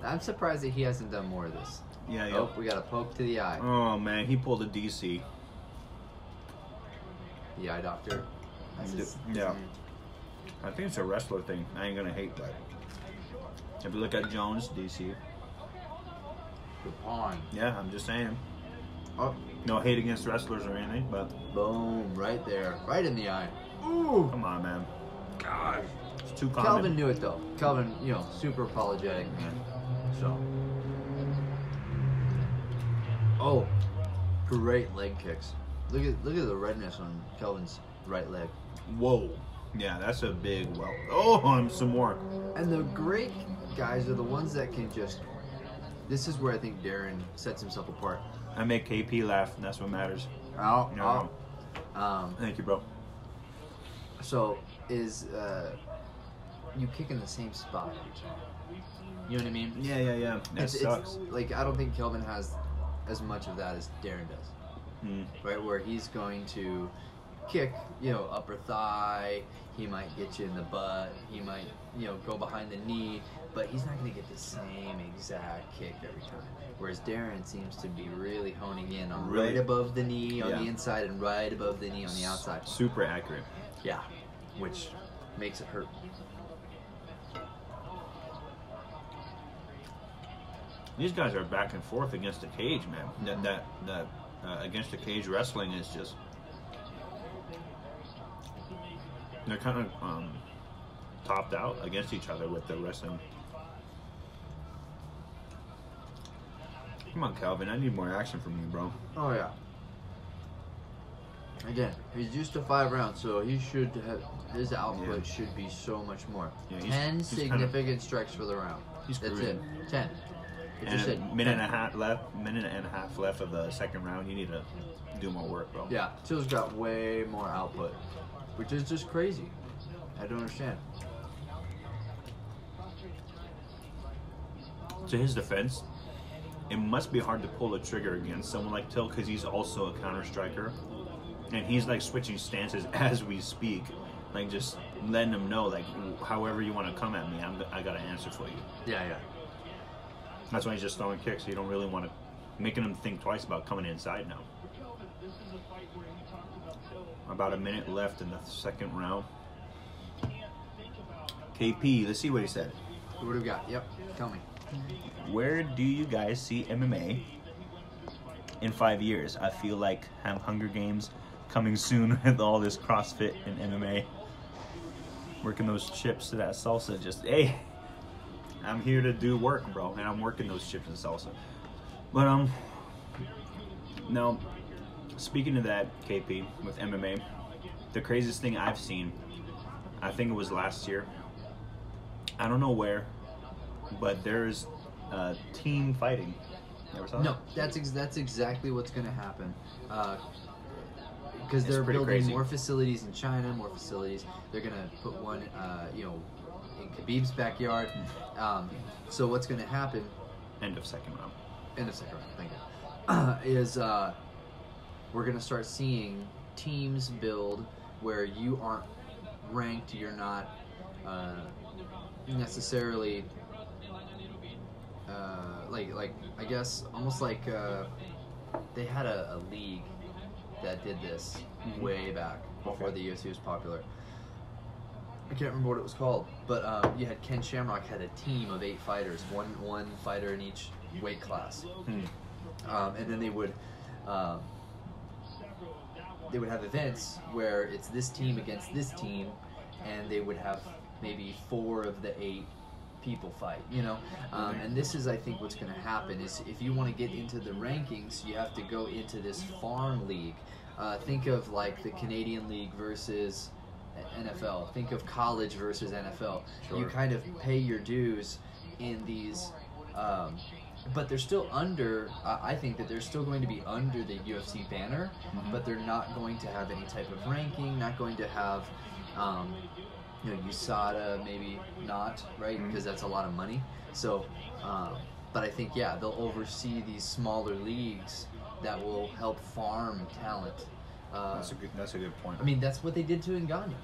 I'm surprised that he hasn't done more of this. Yeah. Oh, we got a poke to the eye. Oh man, he pulled a DC. The eye doctor. Yeah. I think it's a wrestler thing. I ain't gonna hate that. If you look at Jones, DC. Good pawn. Yeah, I'm just saying. Oh, No hate against wrestlers or anything, but boom, right there, right in the eye. ooh, come on, man. God, it's too common. Kelvin knew it though. Kelvin, super apologetic, man. So. Oh, great leg kicks. Look at the redness on Kelvin's right leg. Whoa. Yeah, that's a big welt. Oh, and some more. And the great guys are the ones that can just. This is where I think Darren sets himself apart. I make KP laugh, and that's what matters. Oh. Thank you, bro. So is you kick in the same spot every time. You know what I mean? Yeah. That sucks. It's like I don't think Kelvin has as much of that as Darren does. Right, where he's going to kick, upper thigh. He might get you in the butt. He might, go behind the knee. But he's not going to get the same exact kick every time. Whereas Darren seems to be really honing in on right above the knee on the inside and right above the knee on the outside. Super accurate. Yeah, which makes it hurt. These guys are back and forth against the cage, man. That against the cage wrestling is just. They're kind of topped out against each other with the wrestling. Come on, Kelvin. I need more action from you, bro. Oh, yeah. Again, he's used to 5 rounds, so he should have his output should be so much more. Yeah, 10 significant strikes for the round. He's That's cruising. it. 10. And a minute and a half left of the second round. You need to do more work, bro. Yeah, Till's got way more output, which is just crazy. I don't understand. To his defense, it must be hard to pull the trigger against someone like Till because he's also a counter striker, and he's like switching stances as we speak, like just letting them know, like, however you want to come at me, I got an answer for you. Yeah. That's why he's just throwing kicks. So you don't really want to making him think twice about coming inside now. About a minute left in the second round. KP, let's see what he said. What do we got? Yep, tell me. Where do you guys see MMA in 5 years? I feel like have Hunger Games coming soon with all this CrossFit and MMA. Working those chips to that salsa. Just, hey, I'm here to do work, bro, and I'm working those chips and salsa. But now, speaking of that, KP, with MMA, the craziest thing I've seen, I think it was last year. I don't know where, but there's team fighting. You ever saw that? No, that's exactly what's going to happen. Because they're building crazy. more facilities in China, more facilities. They're going to put one, in Khabib's backyard. So what's going to happen? End of second round. Thank you. Is we're going to start seeing teams build where you aren't ranked, you're not necessarily like I guess almost like they had a league that did this way back before the UFC was popular. I can't remember what it was called, but you had Ken Shamrock had a team of 8 fighters, one fighter in each weight class, and then they would have events where it's this team against this team, and they would have maybe 4 of the 8 people fight, you know. And this is, I think, what's going to happen is if you want to get into the rankings, you have to go into this farm league. Think of like the Canadian League versus NFL. Think of college versus NFL. Sure. You kind of pay your dues in these, but they're still under. I think that they're still going to be under the UFC banner, but they're not going to have any type of ranking. Not going to have, you know, USADA, maybe not, right? Because that's a lot of money. So, but I think they'll oversee these smaller leagues that will help farm talent. That's a good point. I mean, that's what they did to Ngannou.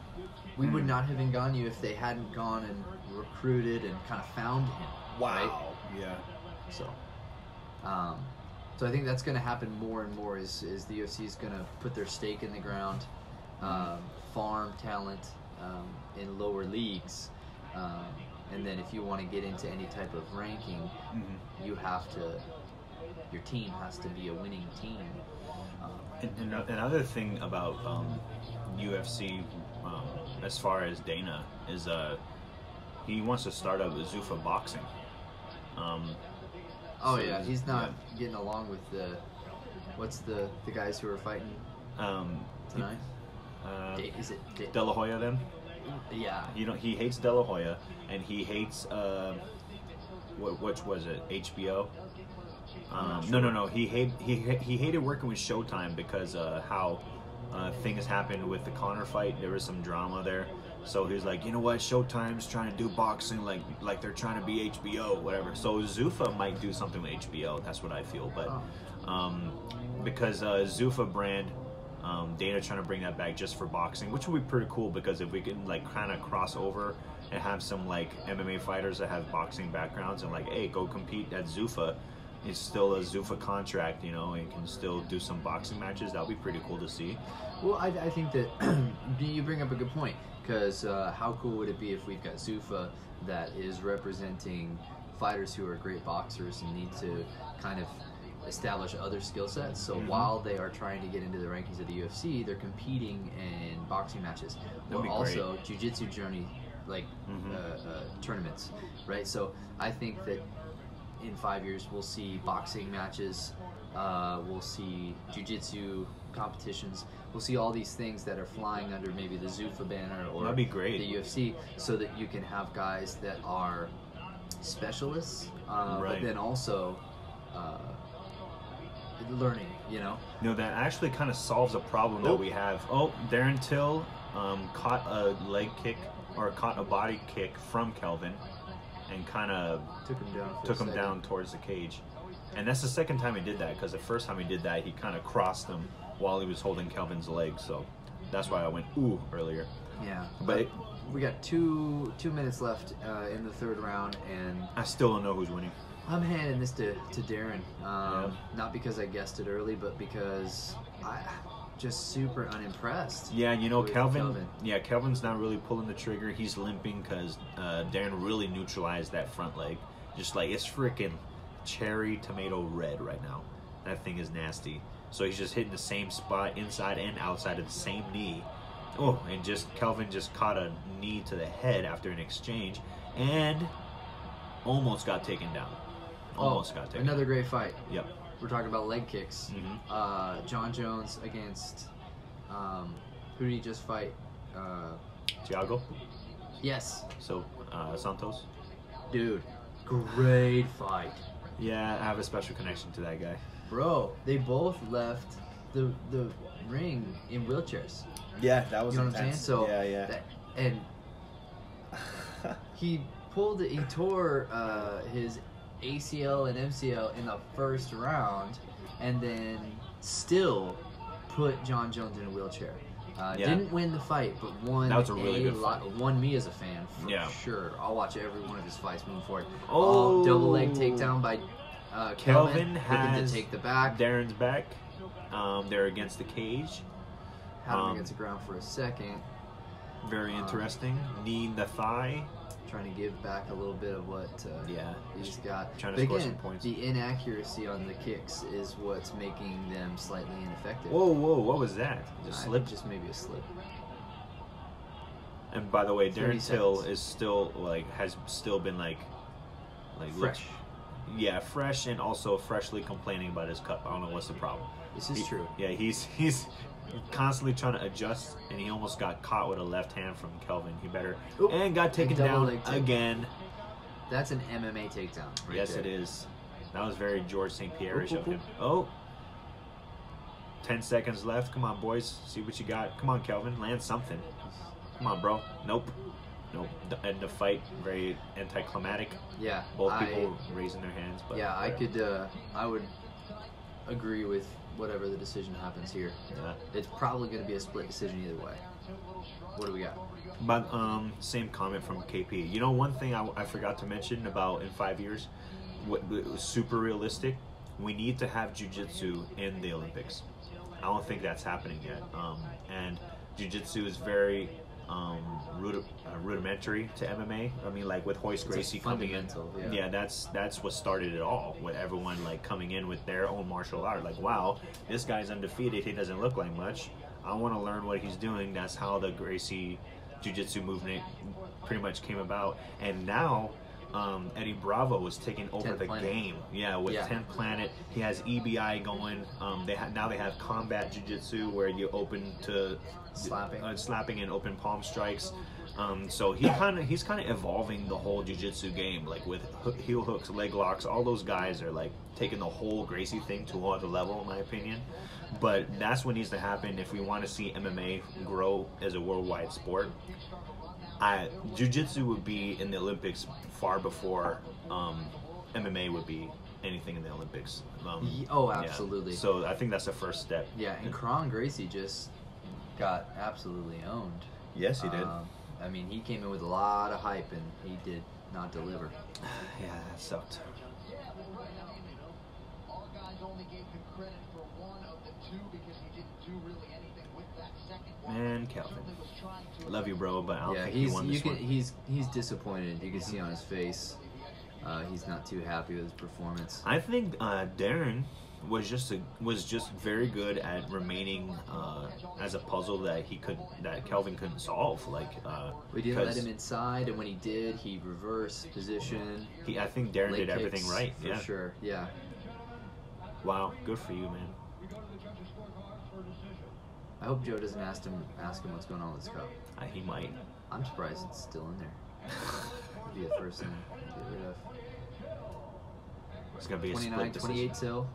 We would not have Ngannou if they hadn't gone and recruited and kind of found him. Wow. Right? Yeah. So I think that's going to happen more and more. Is the UFC is going to put their stake in the ground, farm talent in lower leagues, and then if you want to get into any type of ranking, you have to. Your team has to be a winning team. And another thing about UFC, as far as Dana, is he wants to start up Zuffa boxing. He's not getting along with the guys who are fighting tonight. Is it De La Hoya then? Yeah. You know, he hates De La Hoya, and he hates which was it? HBO. No. He hated working with Showtime because how things happened with the Conor fight. There was some drama there, so he was like, you know what, Showtime's trying to do boxing like they're trying to be HBO, whatever. So Zuffa might do something with HBO. That's what I feel, but because Zuffa brand, Dana trying to bring that back just for boxing, which would be pretty cool because if we can like kind of cross over and have some like MMA fighters that have boxing backgrounds and like, hey, go compete at Zuffa. It's still a Zuffa contract, you know, and can still do some boxing matches. That would be pretty cool to see. Well, I think that you bring up a good point, because how cool would it be if we've got Zuffa that is representing fighters who are great boxers and need to kind of establish other skill sets. So while they are trying to get into the rankings of the UFC, they're competing in boxing matches. Or also jiu-jitsu journey, like tournaments, right? So I think that in 5 years, we'll see boxing matches, we'll see jiu-jitsu competitions, we'll see all these things that are flying under maybe the Zuffa banner or That'd be great. The UFC, so that you can have guys that are specialists, but then also learning, you know? No, that actually kind of solves a problem that we have. Oh, Darren Till caught a leg kick, or caught a body kick from Kelvin, and kind of took him down towards the cage. And that's the second time he did that, because the first time he did that, he kind of crossed him while he was holding Kelvin's leg. So that's why I went ooh earlier. Yeah, but we got two minutes left in the third round, and I still don't know who's winning. I'm handing this to Darren, not because I guessed it early, but because I just super unimpressed. Yeah, you know, Kelvin. Yeah, Kelvin's not really pulling the trigger. He's limping because Darren really neutralized that front leg. Just like, it's freaking cherry tomato red right now. That thing is nasty. So he's just hitting the same spot inside and outside of the same knee. Oh, and just Kelvin just caught a knee to the head after an exchange and almost got taken down. Almost got taken another down. Great fight. Yep. We're talking about leg kicks. John Jones against who did he just fight? Thiago? Yes. So Santos? Dude, great fight. Yeah, I have a special connection to that guy. Bro, they both left the ring in wheelchairs. Yeah, that was you know what I'm saying? So yeah. And he tore his ACL and MCL in the first round, and then still put John Jones in a wheelchair. Didn't win the fight, but won. That was a really good fight. Won me as a fan for Yeah. sure. I'll watch every one of his fights moving forward. Oh, double leg takedown by Kelvin has looking to take the back. Darren's back. They're against the cage. Had him against the ground for a second. Very interesting. Knee the thigh. Trying to give back a little bit of what he's got. Trying but to score again, some points. The inaccuracy on the kicks is what's making them slightly ineffective. Whoa, what was that? Just slip? Just maybe a slip. And by the way, Darren Till seconds. is still has still been like Fresh. Yeah, fresh, and also freshly complaining about his cup. I don't know what's the problem. This is true. Yeah, he's constantly trying to adjust, and he almost got caught with a left hand from Kelvin. He better and got taken down again. That's an MMA takedown. Right Yes, there. it is. That was very George St. Pierre-ish of him. Oh. 10 seconds left. Come on, boys. See what you got. Come on, Kelvin. Land something. Come on, bro. Nope. End the fight. Very anticlimactic. Yeah. Both people raising their hands. But yeah, I would agree with whatever the decision happens here. Yeah. It's probably going to be a split decision either way. What do we got? But same comment from KP. You know, one thing I forgot to mention about in 5 years, what was super realistic. We need to have jiu-jitsu in the Olympics. I don't think that's happening yet. And jiu-jitsu is very rudimentary to MMA. I mean, like with Hoist Gracie coming in. Yeah, that's what started it all. With everyone like coming in with their own martial art. Like, wow, this guy's undefeated. He doesn't look like much. I want to learn what he's doing. That's how the Gracie jiu-jitsu movement pretty much came about. And now Eddie Bravo is taking over the game. Yeah, with 10th Planet. He has EBI going. Now they have combat jiu-jitsu where you open to slapping and open palm strikes. So he's kind of evolving the whole jiu-jitsu game, like with heel hooks, leg locks. All those guys are like taking the whole Gracie thing to another level, in my opinion. But that's what needs to happen if we want to see MMA grow as a worldwide sport. Jiu-jitsu would be in the Olympics far before MMA would be anything in the Olympics. Absolutely. Yeah. So I think that's the first step. Yeah, and Kron Gracie just got absolutely owned. Yes, he did. I mean, he came in with a lot of hype, and he did not deliver. Yeah, that sucked. Man, Kelvin, love you, bro, but I don't think he won this one. He's disappointed. You can see on his face, he's not too happy with his performance. I think Darren was just very good at remaining as a puzzle that Kelvin couldn't solve. Like we didn't let him inside, and when he did, he reversed position. I think Darren did everything right. For sure. Yeah. Wow, good for you, man. I hope Joe doesn't ask him what's going on with his cup. He might. I'm surprised it's still in there. It'd be the first thing to get rid of. It's gonna be a 29, split 28 till.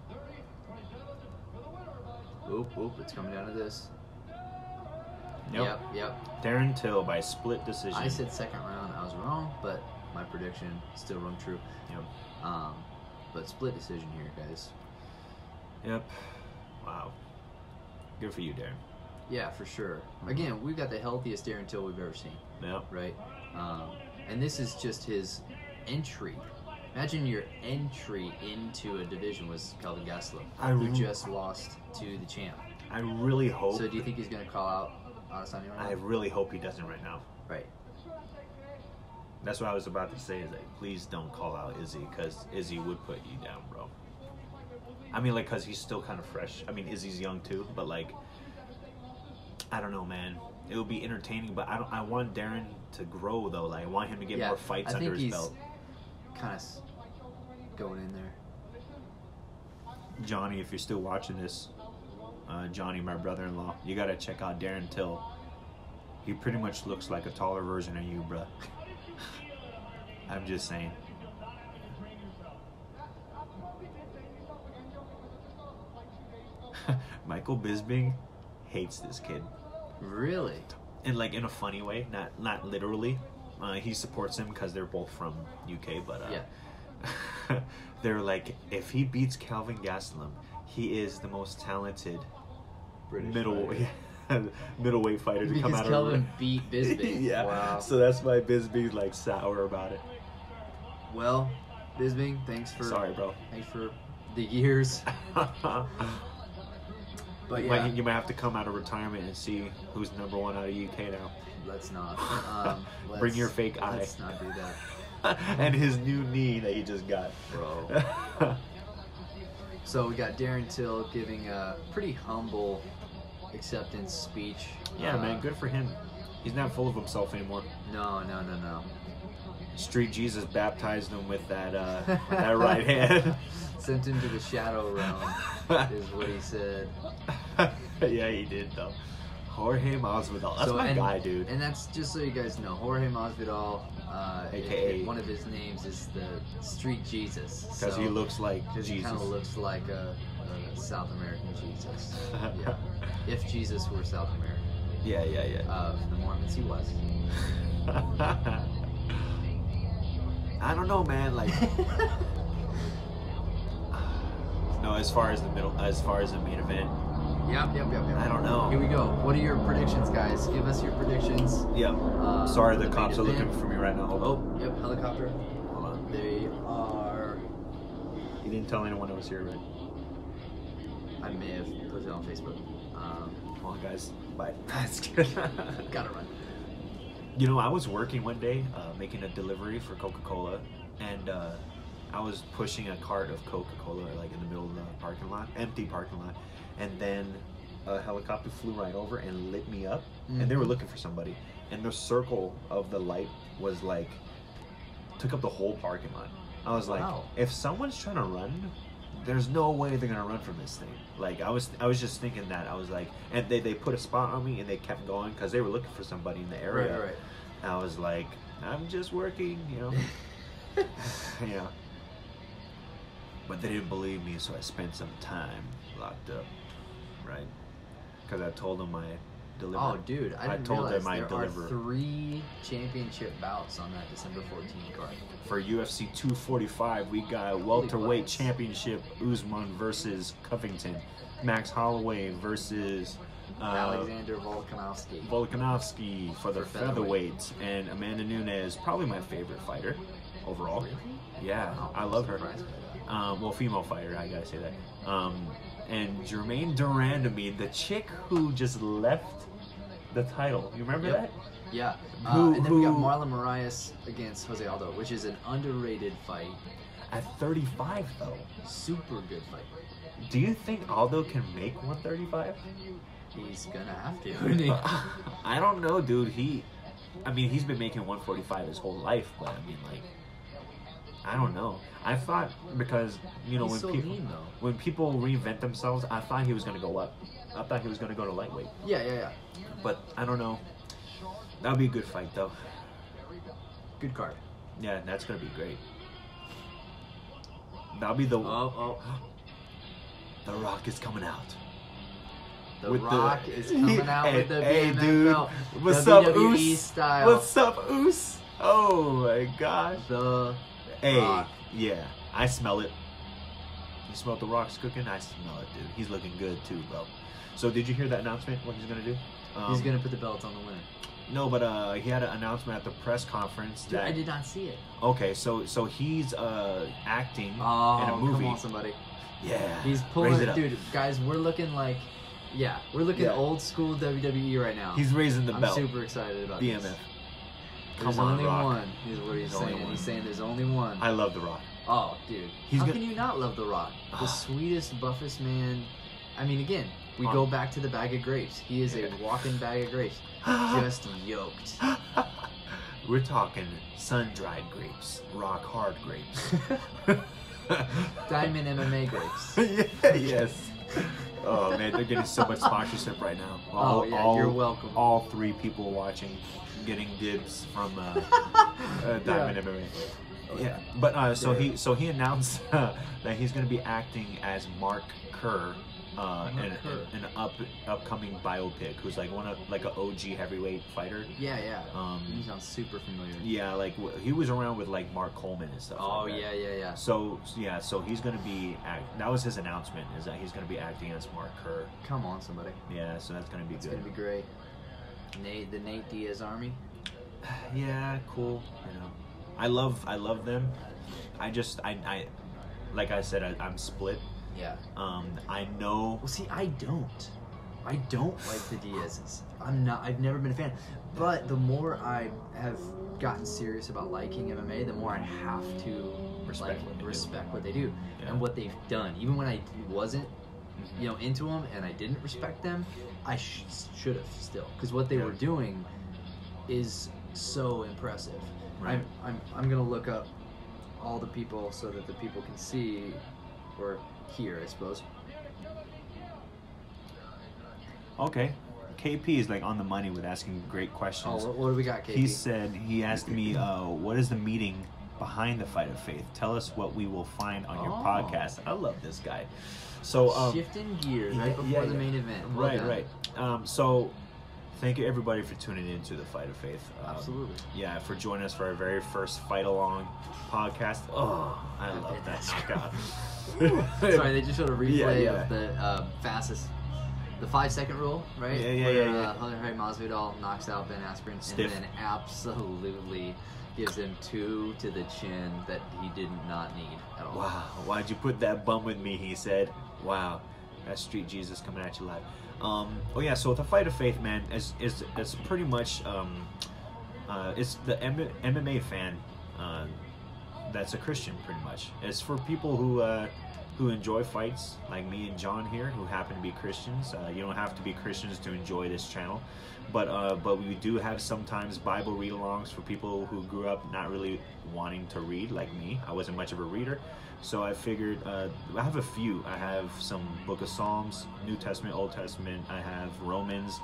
Oop, it's coming down to this. Yep. Darren Till by split decision. I said second round. I was wrong, but my prediction still rung true. Yep. But split decision here, guys. Yep. Wow. Good for you, Darren. Yeah, for sure. Again, we've got the healthiest Darren Till we've ever seen. Yep. Right? And this is just his entry. Imagine your entry into a division was Kelvin Gastelum, who just lost to the champ. I really hope. So do you think he's going to call out Adesanya right now? I really hope he doesn't right now. Right. That's what I was about to say, is like, please don't call out Izzy, because Izzy would put you down, bro. I mean, like, because he's still kind of fresh. I mean, Izzy's young too, but like, I don't know, man. It would be entertaining, but I want Darren to grow, though. Like, I want him to get more fights under his belt. Kind of going in there. Johnny, if you're still watching this, Johnny, my brother-in-law, you gotta check out Darren Till. He pretty much looks like a taller version of you, bruh. I'm just saying. Michael Bisping hates this kid. Really? And like in a funny way, not literally. He supports him because they're both from UK, but they're like, if he beats Kelvin Gastelum, he is the most talented middleweight fighter to come out of. Because Kelvin beat Bisping. Yeah. Wow. So that's why Bisping's like sour about it. Well, Bisbing, thanks for. Sorry, bro. Thanks for the years. But yeah, you might have to come out of retirement and see who's number one out of UK now. Let's not. Bring your fake eye. Let's not do that. And his new knee that he just got. Bro. So we got Darren Till giving a pretty humble acceptance speech. Yeah, man, good for him. He's not full of himself anymore. No. Street Jesus baptized him with that that right hand. Sent him to the shadow realm, is what he said. Yeah, he did though. Jorge Masvidal. That's my guy, dude. And that's just so you guys know, Jorge Masvidal, AKA one of his names is the Street Jesus. Because he looks like Jesus. He kind of looks like a South American Jesus. Yeah. If Jesus were South American. Yeah. The Mormons, he was. I don't know, man. Like, no. As far as the main event. Yep. I don't know. Here we go. What are your predictions, guys? Give us your predictions. Yep. Sorry, the cops are looking for me right now. Hold on. Yep, helicopter. Hold on. They are. You didn't tell anyone I was here, right? I may have put it on Facebook. Come on, guys. Bye. Gotta run. You know, I was working one day, making a delivery for Coca-Cola, and I was pushing a cart of Coca-Cola like in the middle of the parking lot, empty parking lot, and then a helicopter flew right over and lit me up, and they were looking for somebody, and the circle of the light was like, took up the whole parking lot. I was like, if someone's trying to run, there's no way they're gonna run from this thing. Like I was just thinking that. I was like, and they put a spot on me and they kept going because they were looking for somebody in the area. Right. I was like, I'm just working, you know. Yeah. But they didn't believe me, so I spent some time locked up, right? Because I told them my delivery. Oh, dude, I didn't told realize them there are 3 championship bouts on that December 14th card. For UFC 245, we got welterweight championship Usman versus Covington, Max Holloway versus Alexander Volkanovski for the featherweights, and Amanda Nunes, probably my favorite fighter overall. Really? Yeah, Wow, I love her. surprised. Well, female fighter, I gotta say that. And Jermaine Durandamy, the chick who just left the title. You remember that? Yeah. And then we got Marlon Moraes against Jose Aldo, which is an underrated fight. At 35, though. Super good fight. Do you think Aldo can make 135? He's gonna have to, isn't he? I don't know, dude. He's been making 145 his whole life, but I mean, like, I don't know. I thought, because, you know, when people reinvent themselves, I thought he was going to go up. I thought he was going to go to lightweight. Yeah. But I don't know. That'll be a good fight, though. Good card. Yeah, that's going to be great. That'll be the... The Rock is coming out. The Rock is coming out with the BMF dude. belt. What's up, WWE Oos? style. What's up, Oos? Oh, my gosh. The Hey, Rock. Yeah, I smell it. You smell the Rock's cooking? I smell it, dude. He's looking good too, bro. So did you hear that announcement? What he's gonna do? He's gonna put the belt on the winner. No, but he had an announcement at the press conference. Dude, I did not see it. Okay, so he's acting in a movie. Come on, somebody. Yeah. He's pulling it, dude. Guys, we're looking like, we're looking old school WWE right now. He's raising the belt. I'm super excited about BMF. this. Come there's on, only Rock. one, is what he's saying. He's saying there's only one. I love The Rock. Oh, dude. How can you not love The Rock? The sweetest, buffest man. I mean, again, we go back to the bag of grapes. He is a walking bag of grapes. Just yoked. We're talking sun-dried grapes. Rock hard grapes. Diamond MMA grapes. Yes. Oh, man, they're getting so much sponsorship right now. You're welcome. All 3 people watching getting dibs from Diamond MMA. Yeah, but so he announced that he's going to be acting as Mark Kerr in an upcoming biopic, who's like an OG heavyweight fighter. Yeah. He sounds super familiar. Yeah, like he was around with like Mark Coleman and stuff. Oh, like that. yeah. So he's going to be that was his announcement, is that he's going to be acting as Mark Kerr. Come on, somebody. Yeah, so that's going to be good. It's going to be great. The Nate Diaz army. Yeah, cool. You know, I love them. I like I said, I'm split. Yeah. I know. Well, see, I don't like the Diaz's. I've never been a fan. But the more I have gotten serious about liking MMA, the more I have to respect what they do and what they've done. Even when I wasn't, into them and I didn't respect them, I should have still, because what they were doing is so impressive. Right. I'm gonna look up all the people so that the people can see or hear, I suppose. Okay. KP is like on the money with asking great questions. Oh, what do we got, KP? He asked me, what is the meaning behind the Fight of Faith? Tell us what we will find on your podcast. I love this guy. So shifting gears right before the main event. Well right. So thank you everybody for tuning in to the Fight of Faith. Absolutely. Yeah, for joining us for our very first fight along podcast. Oh, I love that knockout. Sorry, they just showed a replay of the fastest. The 5-second rule, right? Yeah. Jorge Masvidal knocks out Ben Askren and then absolutely gives him 2 to the chin that he did not need at all. Wow, why'd you put that bum with me? He said. Wow, that's Street Jesus coming at you live. So the Fight of Faith, man, is pretty much it's the MMA fan that's a Christian, pretty much. It's for people who enjoy fights, like me and John here, who happen to be Christians. You don't have to be Christians to enjoy this channel, but we do have sometimes Bible read-alongs for people who grew up not really wanting to read, like me. I wasn't much of a reader, so I figured I have a few. I have some Book of Psalms, New Testament, Old Testament. I have Romans,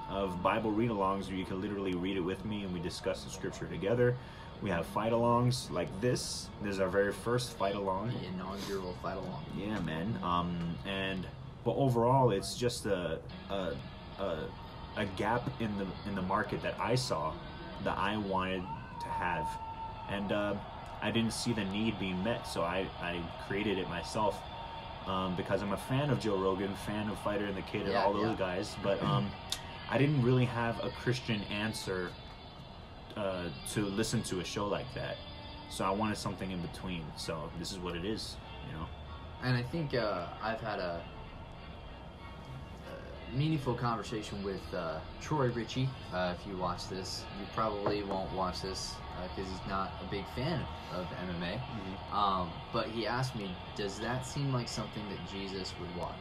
of Bible read-alongs where you can literally read it with me and we discuss the scripture together. We have fight-alongs like this. This is our very first fight-along. The inaugural fight-along. Yeah, man. But overall, it's just a gap in the market that I saw, that I wanted to have, and I didn't see the need being met, so I created it myself, because I'm a fan of Joe Rogan, fan of Fighter and the Kid and all those guys, but I didn't really have a Christian answer to listen to a show like that, so I wanted something in between. So this is what it is, And I think I've had a meaningful conversation with Troy Ritchie. If you watch this, you probably won't watch this because he's not a big fan of MMA. Mm-hmm. But he asked me, does that seem like something that Jesus would watch?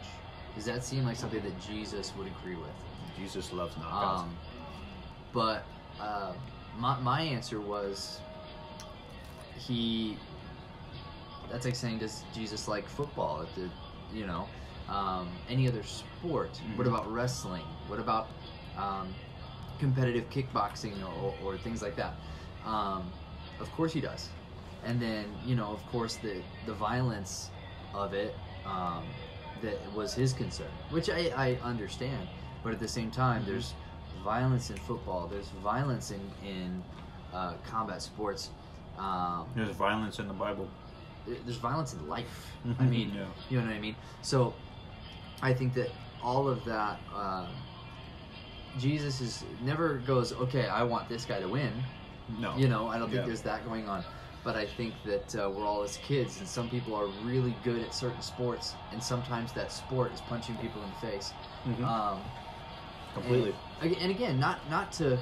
Does that seem like something that Jesus would agree with? Jesus loves knockouts. But my answer was, that's like saying, does Jesus like football? Any other sport? Mm-hmm. What about wrestling? What about competitive kickboxing or things like that? Of course he does. And then, of course the violence of it, that was his concern, which I understand. But at the same time, mm-hmm. there's violence in football. There's violence in combat sports. There's violence in the Bible. There's violence in life. Mm-hmm. I mean, you know what I mean? So I think that all of that, Jesus never goes, okay, I want this guy to win. No. I don't think there's that going on. But I think that we're all as kids, and some people are really good at certain sports, and sometimes that sport is punching people in the face. Mm-hmm. Completely. And again, not to,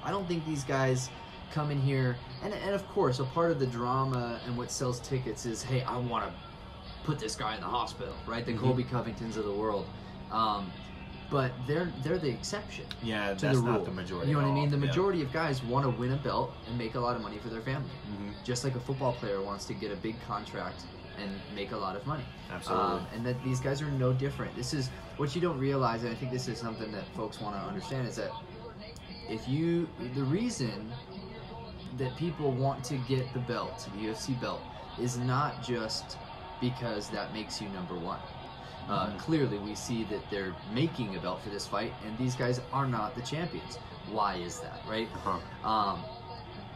I don't think these guys come in here, and of course, a part of the drama and what sells tickets is, hey, I want to put this guy in the hospital, right? The mm-hmm. Colby Covingtons of the world. But they're the exception. Yeah, to that's the rule. not the majority. You know what I mean? The majority of guys want to win a belt and make a lot of money for their family. Mm-hmm. Just like a football player wants to get a big contract and make a lot of money. Absolutely. And that these guys are no different. This is what you don't realize, and I think this is something that folks want to understand, is that the reason that people want to get the belt, the UFC belt, is not just because that makes you number one. Clearly, we see that they're making a belt for this fight, and these guys are not the champions. Why is that, right?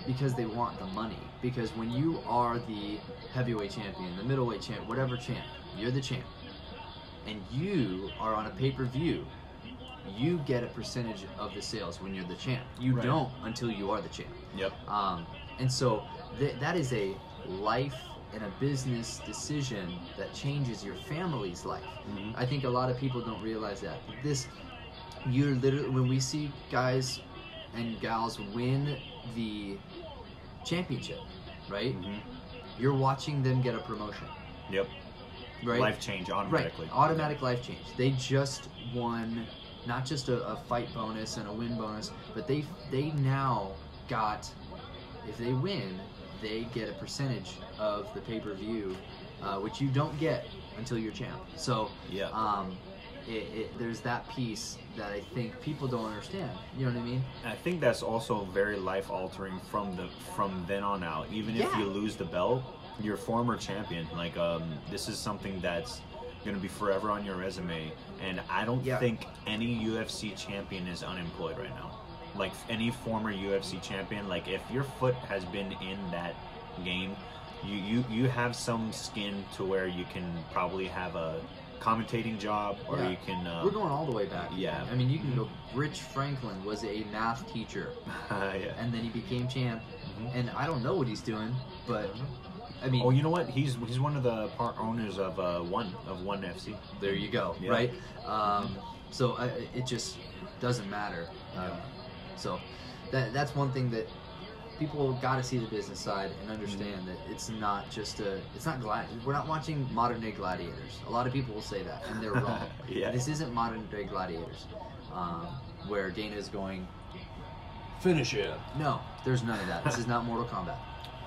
Because they want the money. Because when you are the heavyweight champion, the middleweight champ, whatever champ, you're the champ, and you are on a pay-per-view, you get a percentage of the sales when you're the champ. You don't until you are the champ. Yep. And so that is a life and a business decision that changes your family's life. I think a lot of people don't realize that. You're literally, when we see guys and gals win the championship, right? You're watching them get a promotion. Yep. Right? Life change automatically. Right. Automatic life change. They just won not just a fight bonus and a win bonus, but they now got, if they win, they get a percentage of the pay-per-view, which you don't get until you're champ. So there's that piece that I think people don't understand. You know what I mean? I think that's also very life altering from then on out. Even if you lose the belt, your former champion, like this is something that's gonna be forever on your resume. And I don't think any UFC champion is unemployed right now. Like any former UFC champion, like if your foot has been in that game, you have some skin to where you can probably have a commentating job, or you can we're going all the way back. I mean, you can go. Rich Franklin was a math teacher, and then he became champ, and I don't know what he's doing, but I mean, you know what, he's one of the part owners of one FC. There you go. Right. So it just doesn't matter. So that's one thing that people got to see the business side and understand that it's not just we're not watching modern day gladiators. A lot of people will say that, and they're wrong. This isn't modern day gladiators, where Dana's going, finish him. No, there's none of that. This is not Mortal Kombat.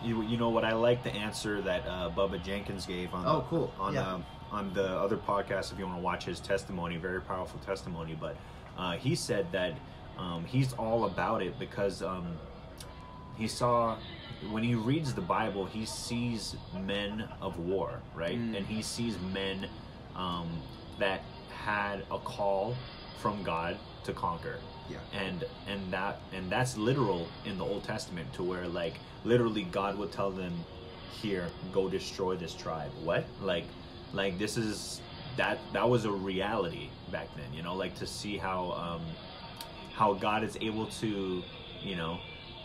You know what, I like the answer that Bubba Jenkins gave on on the other podcast. If you want to watch his testimony, very powerful testimony. But he said that he's all about it because he saw, when he reads the Bible, he sees men of war, right? And he sees men that had a call from God to conquer. And that's literal in the Old Testament, to where like literally God would tell them, here, go destroy this tribe. What? Like this is that was a reality back then, you know, like to see how God is able to, you know,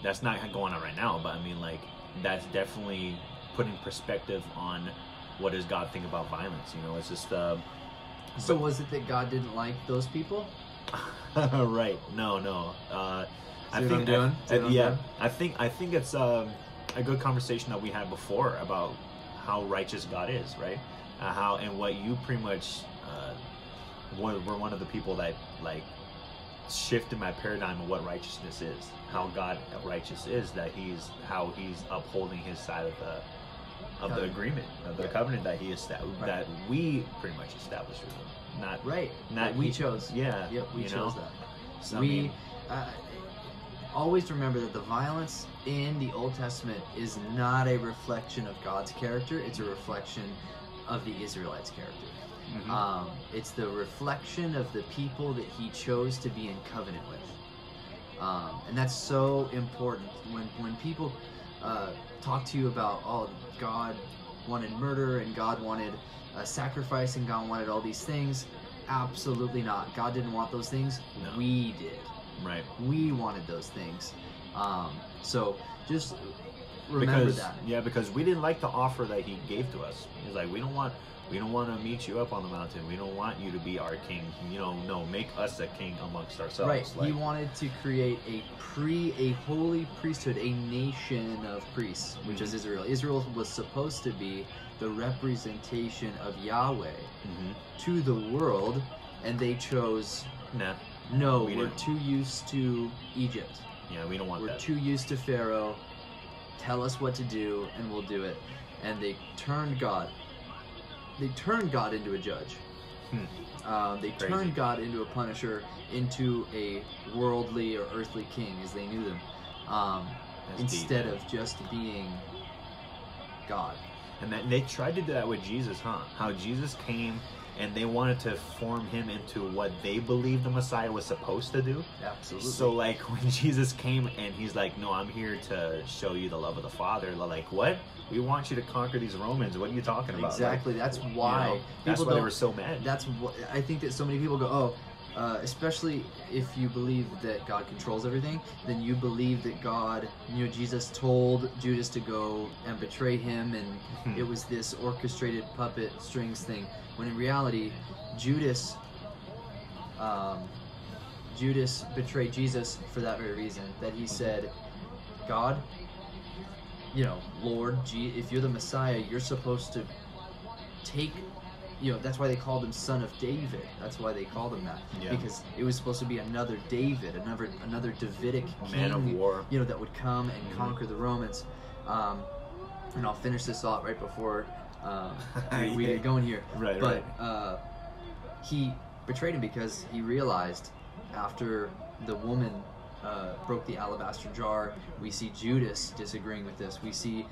that's not going on right now, but I mean, like, that's definitely putting perspective on what does God think about violence, you know. It's just so was it that God didn't like those people? Right. No. I think I think it's a good conversation that we had before about how righteous God is, right? How, and what you pretty much were one of the people that like shifted my paradigm of what righteousness is, how God righteous is, that he's upholding his side of the agreement, of the covenant that he established, that we pretty much established with him. Not we chose. We chose that. So, we always remember that the violence in the Old Testament is not a reflection of God's character; it's a reflection of the Israelites' character. It's the reflection of the people that he chose to be in covenant with. And that's so important. When people talk to you about, oh, God wanted murder and God wanted sacrifice and God wanted all these things, absolutely not. God didn't want those things. No. We did. Right. We wanted those things. So just remember that. Yeah, because we didn't like the offer that he gave to us. He's like, we don't want to meet you up on the mountain. We don't want you to be our king. You know, no, make us a king amongst ourselves. Right. Like, he wanted to create a holy priesthood, a nation of priests, which is Israel. Israel was supposed to be the representation of Yahweh to the world, and they chose, no, we're too used to Egypt. Yeah, we don't want that. We're too used to Pharaoh. Tell us what to do, and we'll do it. And they turned God. They turned God into a judge. They turned God into a punisher, into a worldly or earthly king, as they knew them, instead of just being God. And they tried to do that with Jesus, huh? How Jesus came and they wanted to form him into what they believed the Messiah was supposed to do. Absolutely. So, like, when Jesus came and he's like, no, I'm here to show you the love of the Father. They're like, what? We want you to conquer these Romans. What are you talking about? Exactly. Like, that's why. You know, that's why they were so mad. That's what I think that so many people go, especially if you believe that God controls everything, then you believe that God, Jesus told Judas to go and betray him, and it was this orchestrated puppet strings thing. When in reality, Judas betrayed Jesus for that very reason, that he said, God, Lord, if you're the Messiah, you're supposed to take, that's why they called him Son of David. That's why they called him that. Yeah. Because it was supposed to be another David, another Davidic man king, of war, that would come and conquer the Romans. And I'll finish this off right before we get going here. Right, but he betrayed him because he realized after the woman broke the alabaster jar, we see Judas disagreeing with this. We see,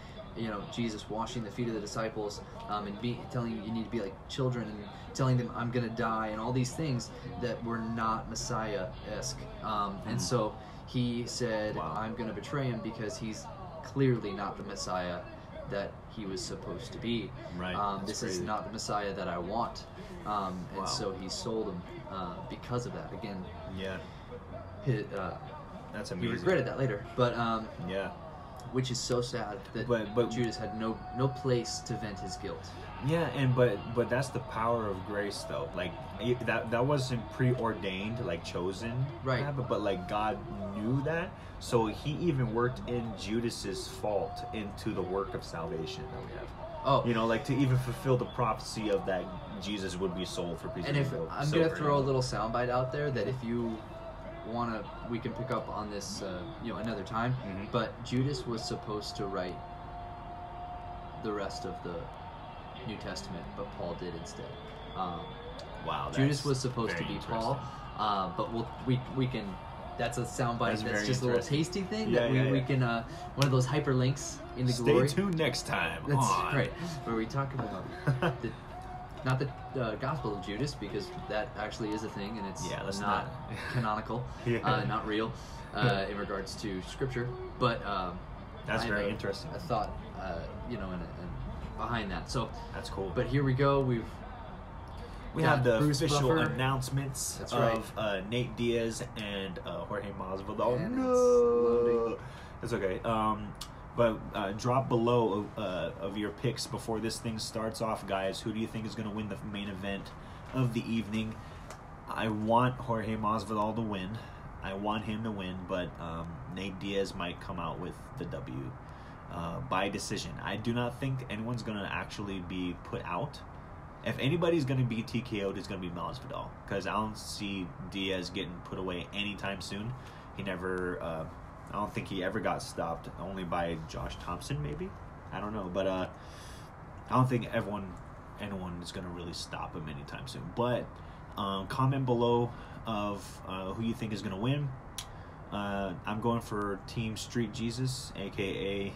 Jesus washing the feet of the disciples and telling you need to be like children, and telling them I'm going to die, and all these things that were not Messiah-esque. And so he said, wow, I'm going to betray him because he's clearly not the Messiah that he was supposed to be. Right. This is not the Messiah that I want. And wow. So he sold him because of that. Again, yeah. That's amazing. He regretted that later, but yeah, which is so sad that but Judas had no place to vent his guilt. Yeah, but that's the power of grace, though. Like that wasn't preordained, like chosen, right? But like God knew that, so He even worked in Judas's fault into the work of salvation that we have. Oh, like to even fulfill the prophecy of that Jesus would be sold for pieces of silver. I'm gonna throw a little soundbite out there that if you we can pick up on this another time. Mm-hmm. But Judas was supposed to write the rest of the New Testament, but Paul did instead. Wow, Judas was supposed to be Paul, but we can. That's a soundbite. That's just a little tasty thing that we can one of those hyperlinks in the glory. Stay tuned next time. That's right, where we talk about not the Gospel of Judas, because that actually is a thing, and it's not canonical, not real in regards to Scripture. But that's very interesting. I thought, and behind that. So that's cool. But here we go. We have the Bruce official Buffer. announcements of Nate Diaz and Jorge Masvidal. And no, it's okay. But drop below of your picks before this thing starts off, guys. Who do you think is going to win the main event of the evening? I want Jorge Masvidal to win. I want him to win, but Nate Diaz might come out with the W by decision. I do not think anyone's going to actually be put out. If anybody's going to be TKO'd, it's going to be Masvidal, because I don't see Diaz getting put away anytime soon. He never... I don't think he ever got stopped, only by Josh Thompson, maybe. I don't know, but I don't think anyone is going to really stop him anytime soon. But comment below of who you think is going to win. I'm going for Team Street Jesus, aka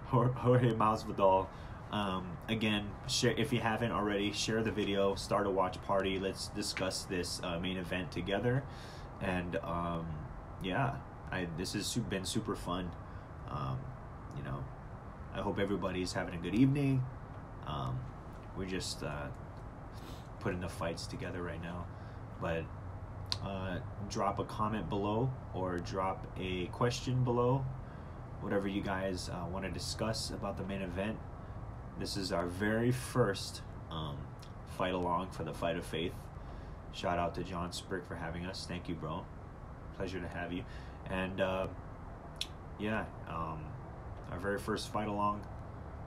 Jorge Masvidal. Again, share if you haven't already. Share the video. Start a watch party. Let's discuss this main event together. And yeah. This has been super fun. I hope everybody's having a good evening. We're just putting the fights together right now. But drop a comment below or drop a question below. Whatever you guys want to discuss about the main event. This is our very first fight along for the Fight of Faith. Shout out to John Sprik for having us. Thank you, bro. Pleasure to have you. And our very first fight along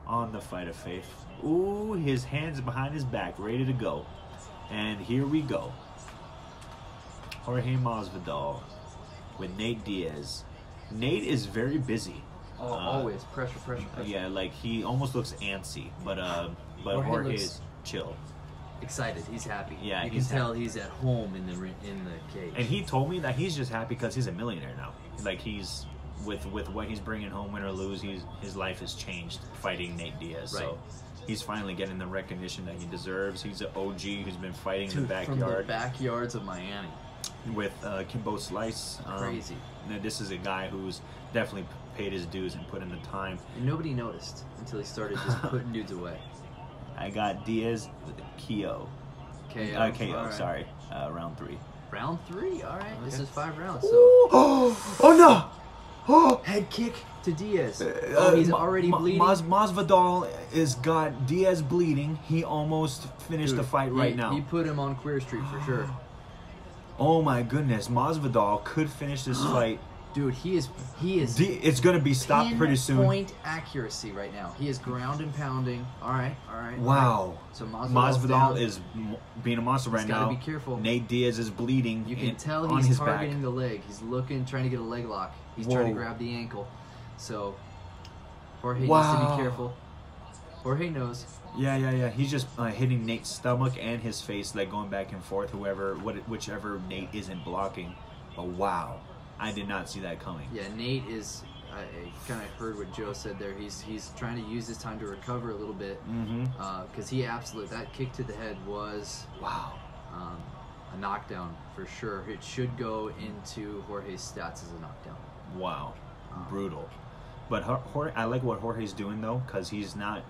on the Fight of Faith. Ooh, his hands behind his back, ready to go. And here we go. Jorge Masvidal with Nate Diaz. Nate is very busy. Oh, always pressure. Yeah, like he almost looks antsy, but Jorge is chill. Excited, he's happy. Yeah, you can tell he's at home in the cage. And he told me that he's just happy because he's a millionaire now. Like he's with what he's bringing home, win or lose, his life has changed fighting Nate Diaz. Right. So he's finally getting the recognition that he deserves. He's an OG who's been fighting in the backyard. From the backyards of Miami. With Kimbo Slice. Crazy. This is a guy who's definitely paid his dues and put in the time. And nobody noticed until he started just putting dudes away. I got Diaz KO. KO, right. Sorry. Round 3. Round 3. All right, this Okay. is 5 rounds. So Oh no! Oh! head kick to Diaz. He's already bleeding. Masvidal is got Diaz bleeding. He almost finished the fight right now. He put him on Queer Street for sure. Oh my goodness, Masvidal could finish this fight. Dude, he is. It's gonna be stopped pretty soon. Pinpoint accuracy right now. He is ground and pounding. All right. Wow. So Masvidal is being a monster right now. Gotta be careful. Nate Diaz is bleeding. You can tell on he's his targeting back. the leg. He's looking, trying to get a leg lock. He's trying to grab the ankle. So Jorge needs to be careful. Jorge knows. Yeah. He's just hitting Nate's stomach and his face, like going back and forth. Whichever Nate isn't blocking. But wow, I did not see that coming. Yeah, Nate is. I kind of heard what Joe said there. He's trying to use this time to recover a little bit. Because he absolutely, that kick to the head was a knockdown for sure. It should go into Jorge's stats as a knockdown. Wow, brutal. But Jorge, I like what Jorge's doing though, because he's not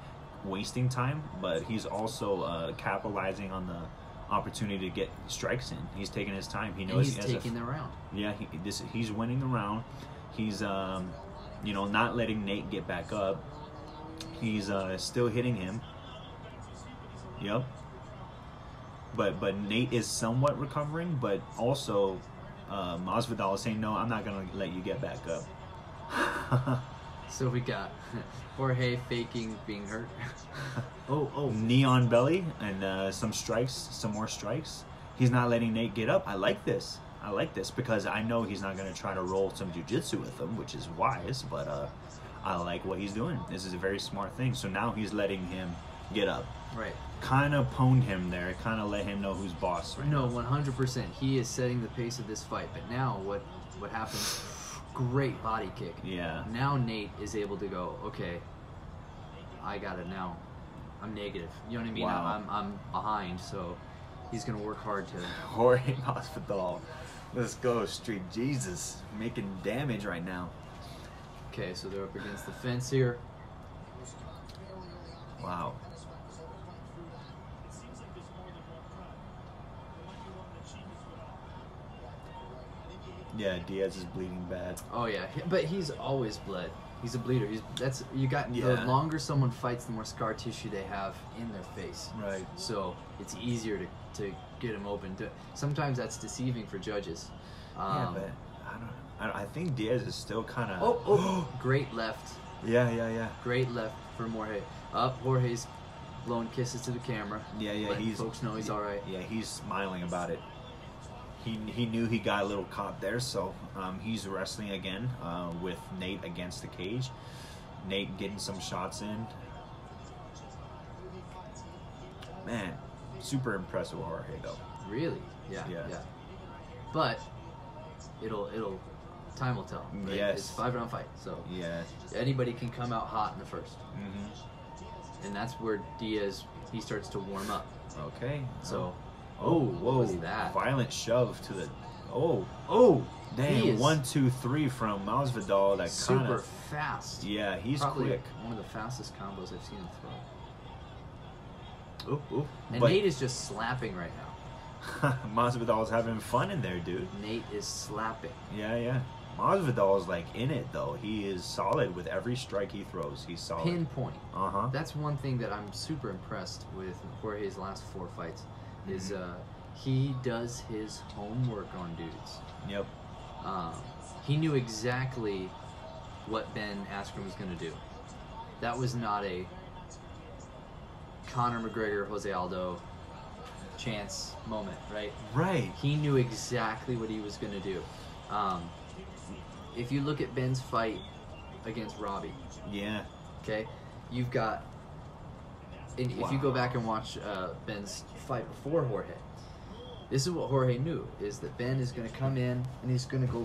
wasting time, but he's also capitalizing on the opportunity to get strikes in. He's taking his time. He knows he's taking the round. Yeah, he's winning the round. He's not letting Nate get back up. He's still hitting him. Yep. But Nate is somewhat recovering, but also Masvidal is saying, no, I'm not gonna let you get back up. So we got Jorge faking being hurt. Knee on belly and some more strikes. He's not letting Nate get up. I like this because I know he's not going to try to roll some jiu-jitsu with him, which is wise, but I like what he's doing. This is a very smart thing. So now he's letting him get up. Right. Kind of pwned him there. Kind of let him know who's boss. Right no, now. 100%. He is setting the pace of this fight. But now what happens? Great body kick. Yeah. Now Nate is able to go, okay, I got it now. I'm negative. You know what I mean? Wow. I'm behind, so he's going to work hard to... Jorge Masvidal. Let's go, Street Jesus. Making damage right now. Okay, so they're up against the fence here. Wow. Yeah, Diaz is bleeding bad. Oh yeah, but he's always bled. He's a bleeder. The longer someone fights, the more scar tissue they have in their face. Right. So it's easier to get him open. Sometimes that's deceiving for judges. But I think Diaz is still kind of. Oh! Great left. Yeah. Great left for Jorge. Jorge's blowing kisses to the camera. Yeah. Folks know he's all right. Yeah, he's smiling about it. He knew he got a little caught there, so he's wrestling again with Nate against the cage. Nate getting some shots in. Man, super impressive with Jorge though. Really? Yeah. But time will tell. Right? Yes. It's a 5-round fight, so yeah, anybody can come out hot in the first. Mm-hmm. And that's where Diaz, he starts to warm up. Okay. So. Whoa! What was that? Violent shove to the. Damn! 1, 2, 3 from Masvidal. That super fast. Yeah, he's probably quick. One of the fastest combos I've seen him throw. Ooh. And Nate is just slapping right now. Masvidal's having fun in there, dude. Nate is slapping. Yeah. Masvidal's like in it though. He is solid with every strike he throws. He's solid. Pinpoint. That's one thing that I'm super impressed with Jorge's last 4 fights. Is he does his homework on dudes. Yep. He knew exactly what Ben Askren was going to do. That was not a Conor McGregor, Jose Aldo chance moment, right? Right. He knew exactly what he was going to do. If you look at Ben's fight against Robbie, yeah. Okay, you've got. And if you go back and watch Ben's fight before Jorge, this is what Jorge knew, is that Ben is going to come in and he's going to go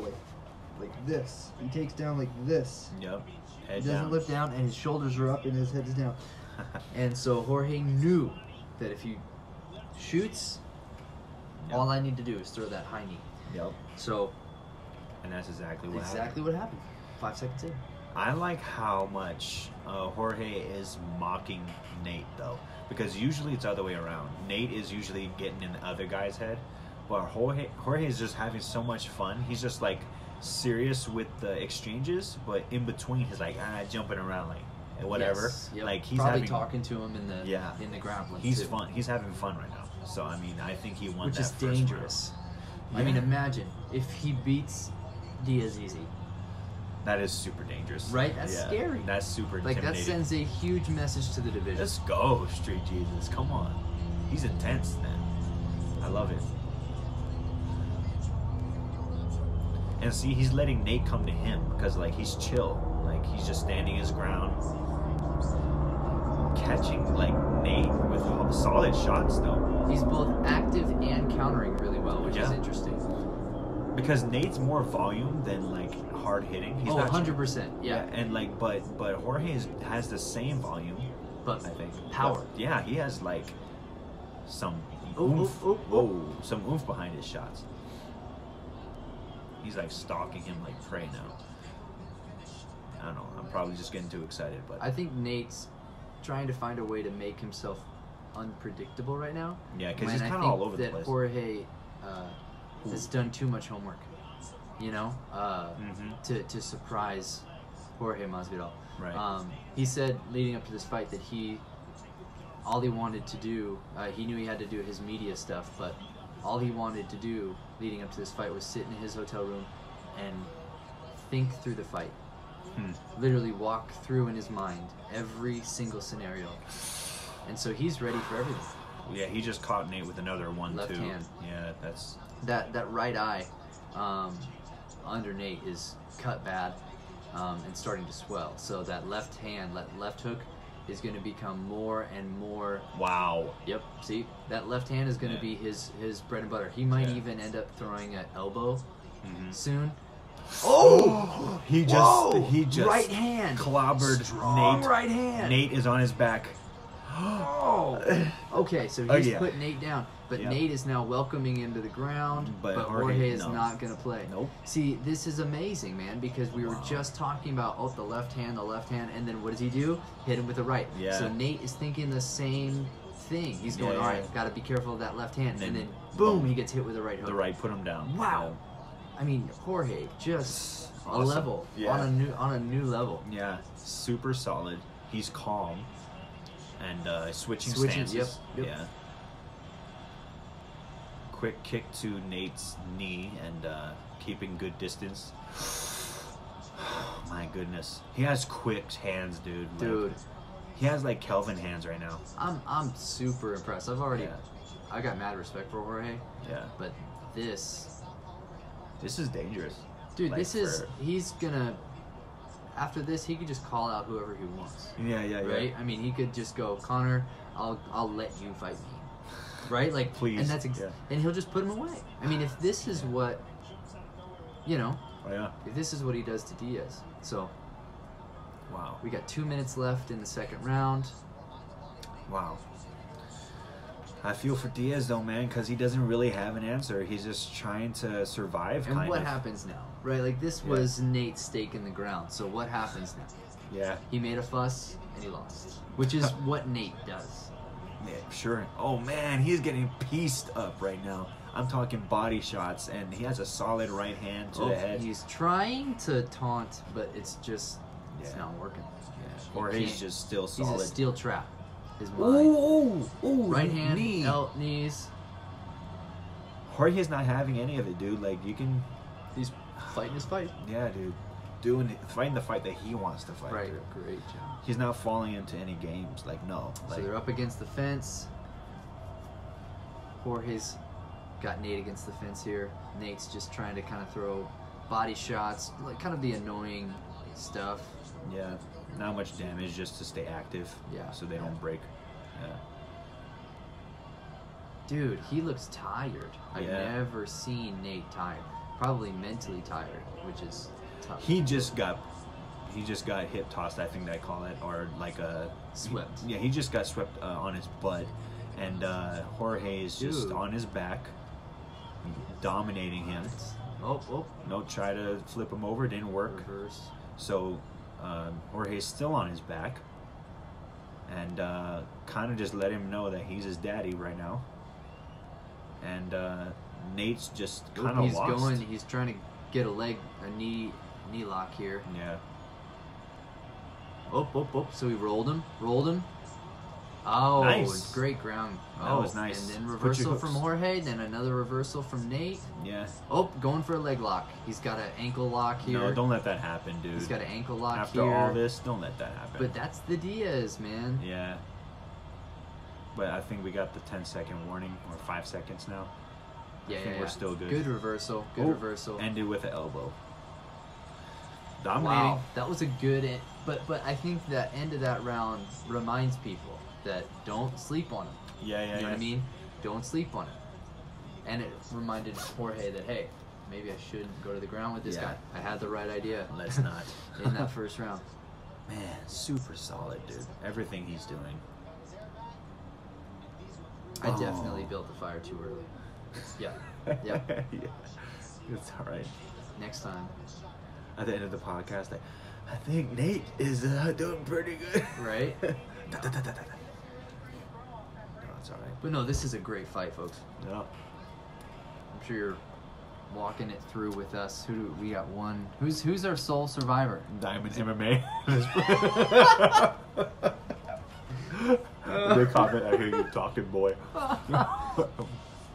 like this. He takes down like this. Yep. He doesn't lift down and his shoulders are up and his head is down. And so Jorge knew that if he shoots, all I need to do is throw that high knee. Yep. So. And that's exactly what happened. Exactly what happened. 5 seconds in. I like how much Jorge is mocking Nate, though. Because usually it's the other way around. Nate is usually getting in the other guy's head. But Jorge is just having so much fun. He's just like serious with the exchanges, but in between he's like jumping around like whatever. Yes, yep. Like he's probably having, talking to him in the grappling. He's too. fun. He's having fun right now. So I mean, I think he won Which that is first dangerous. round. I mean, imagine if he beats Diaz easy. That is super dangerous. Right? That's scary. That's super Like, intimidating. that sends a huge message to the division. Let's go, Street Jesus. Come on. He's intense, man. I love it. And see, he's letting Nate come to him because, like, he's chill. Like, he's just standing his ground. Catching, like, Nate with solid shots, though. He's both active and countering really well, which is interesting. Because Nate's more volume than, like, hard hitting. He's 100%. Yeah. And, like, but Jorge has the same volume, but I think. Power. But, yeah, he has, like, some some oomph behind his shots. He's like stalking him like prey now. I don't know. I'm probably just getting too excited, but I think Nate's trying to find a way to make himself unpredictable right now. Yeah, because he's kind of all over the place. Jorge has done too much homework, you know, to surprise Jorge Masvidal. Right. He said leading up to this fight that all he wanted to do, he knew he had to do his media stuff, but all he wanted to do leading up to this fight was sit in his hotel room and think through the fight. Literally walk through in his mind every single scenario. And so he's ready for everything. Yeah, he just caught Nate with another one, left too. hand. Yeah, that's... That right eye under Nate is cut bad and starting to swell. So that left hand, left hook, is going to become more and more. Wow. Yep. See, that left hand is going to be his bread and butter. He might even end up throwing an elbow soon. Oh! He just right hand clobbered Strong Nate. Right hand. Nate is on his back. Oh. Okay, so he's put Nate down, but Nate is now welcoming him to the ground. But Jorge is not going to play. Nope. See, this is amazing, man, because we were just talking about the left hand, and then what does he do? Hit him with the right. Yeah. So Nate is thinking the same thing. He's going, all right, got to be careful of that left hand, and then boom, he gets hit with the right hook. The right put him down. Wow. I mean, Jorge just awesome. A level on a new level. Yeah, super solid. He's calm and switching stances. Yep. Yeah. Quick kick to Nate's knee and keeping good distance. My goodness, he has quick hands, dude. Dude, he has like Kelvin hands right now. I'm super impressed. I got mad respect for Jorge. Yeah. But this is dangerous. Dude, he's gonna, after this, he could just call out whoever he wants. Yeah. Right? I mean, he could just go, Connor, I'll let you fight me. Right? Like, please. And and he'll just put him away. I mean, if this is what, if this is what he does to Diaz. So, wow. We got 2 minutes left in the second round. Wow. I feel for Diaz though, man, because he doesn't really have an answer. He's just trying to survive. And what happens now, right? Like this was Nate's stake in the ground. So what happens now? Yeah. He made a fuss and he lost, which is what Nate does. Yeah, sure. Oh man, he's getting pieced up right now. I'm talking body shots, and he has a solid right hand to the head. He's trying to taunt, but it's not working. Yeah. Jorge's just still solid. He's a steel trap. His mind. Right hand, knee. Knees. Jorge's not having any of it, dude. Like, He's fighting his fight. Yeah, dude. Fighting the fight that he wants to fight. Right, dude. great job. He's not falling into any games. Like, no. So they're up against the fence. Jorge's got Nate against the fence here. Nate's just trying to kind of throw body shots, like kind of the annoying stuff. Yeah. Not much damage, just to stay active. Yeah. So they don't break. Yeah. Dude, he looks tired. I've never seen Nate tired. Probably mentally tired, which is tough. He just got hip tossed, I think they call it, or like a swept. He just got swept on his butt, and Jorge is just on his back, dominating him. No, try to flip him over, didn't work. Reverse. So Jorge's still on his back, and kind of just let him know that he's his daddy right now. and Nate's just kind of lost. He's trying to get a knee lock here. Yeah. Oh. So he rolled him. Oh, nice. Great ground. That was nice. And then reversal from Jorge, then another reversal from Nate. Yeah. Oh, going for a leg lock. He's got an ankle lock here. No, don't let that happen, dude. He's got an ankle lock After here. all this, don't let that happen. But that's the Diaz, man. Yeah. But I think we got the 10-second warning, or 5 seconds now. Yeah, I think we're still good. Good reversal. Good reversal. Ended with an elbow. Dominating. Wow, that was a good. But I think the end of that round reminds people that don't sleep on him. Yeah. You know what I mean? Don't sleep on him. And it reminded Jorge that, hey, maybe I shouldn't go to the ground with this guy. I had the right idea. Let's not. In that first round. Man, super solid, dude. Everything he's doing. I definitely built the fire too early. Yeah. Yeah. It's all right. Next time. At the end of the podcast, I think Nate is doing pretty good. Right? No, it's all right. But no, this is a great fight, folks. No. I'm sure you're walking it through with us. Who do we got? One. Who's our sole survivor? Diamond MMA. They comment, I hear you talking, boy.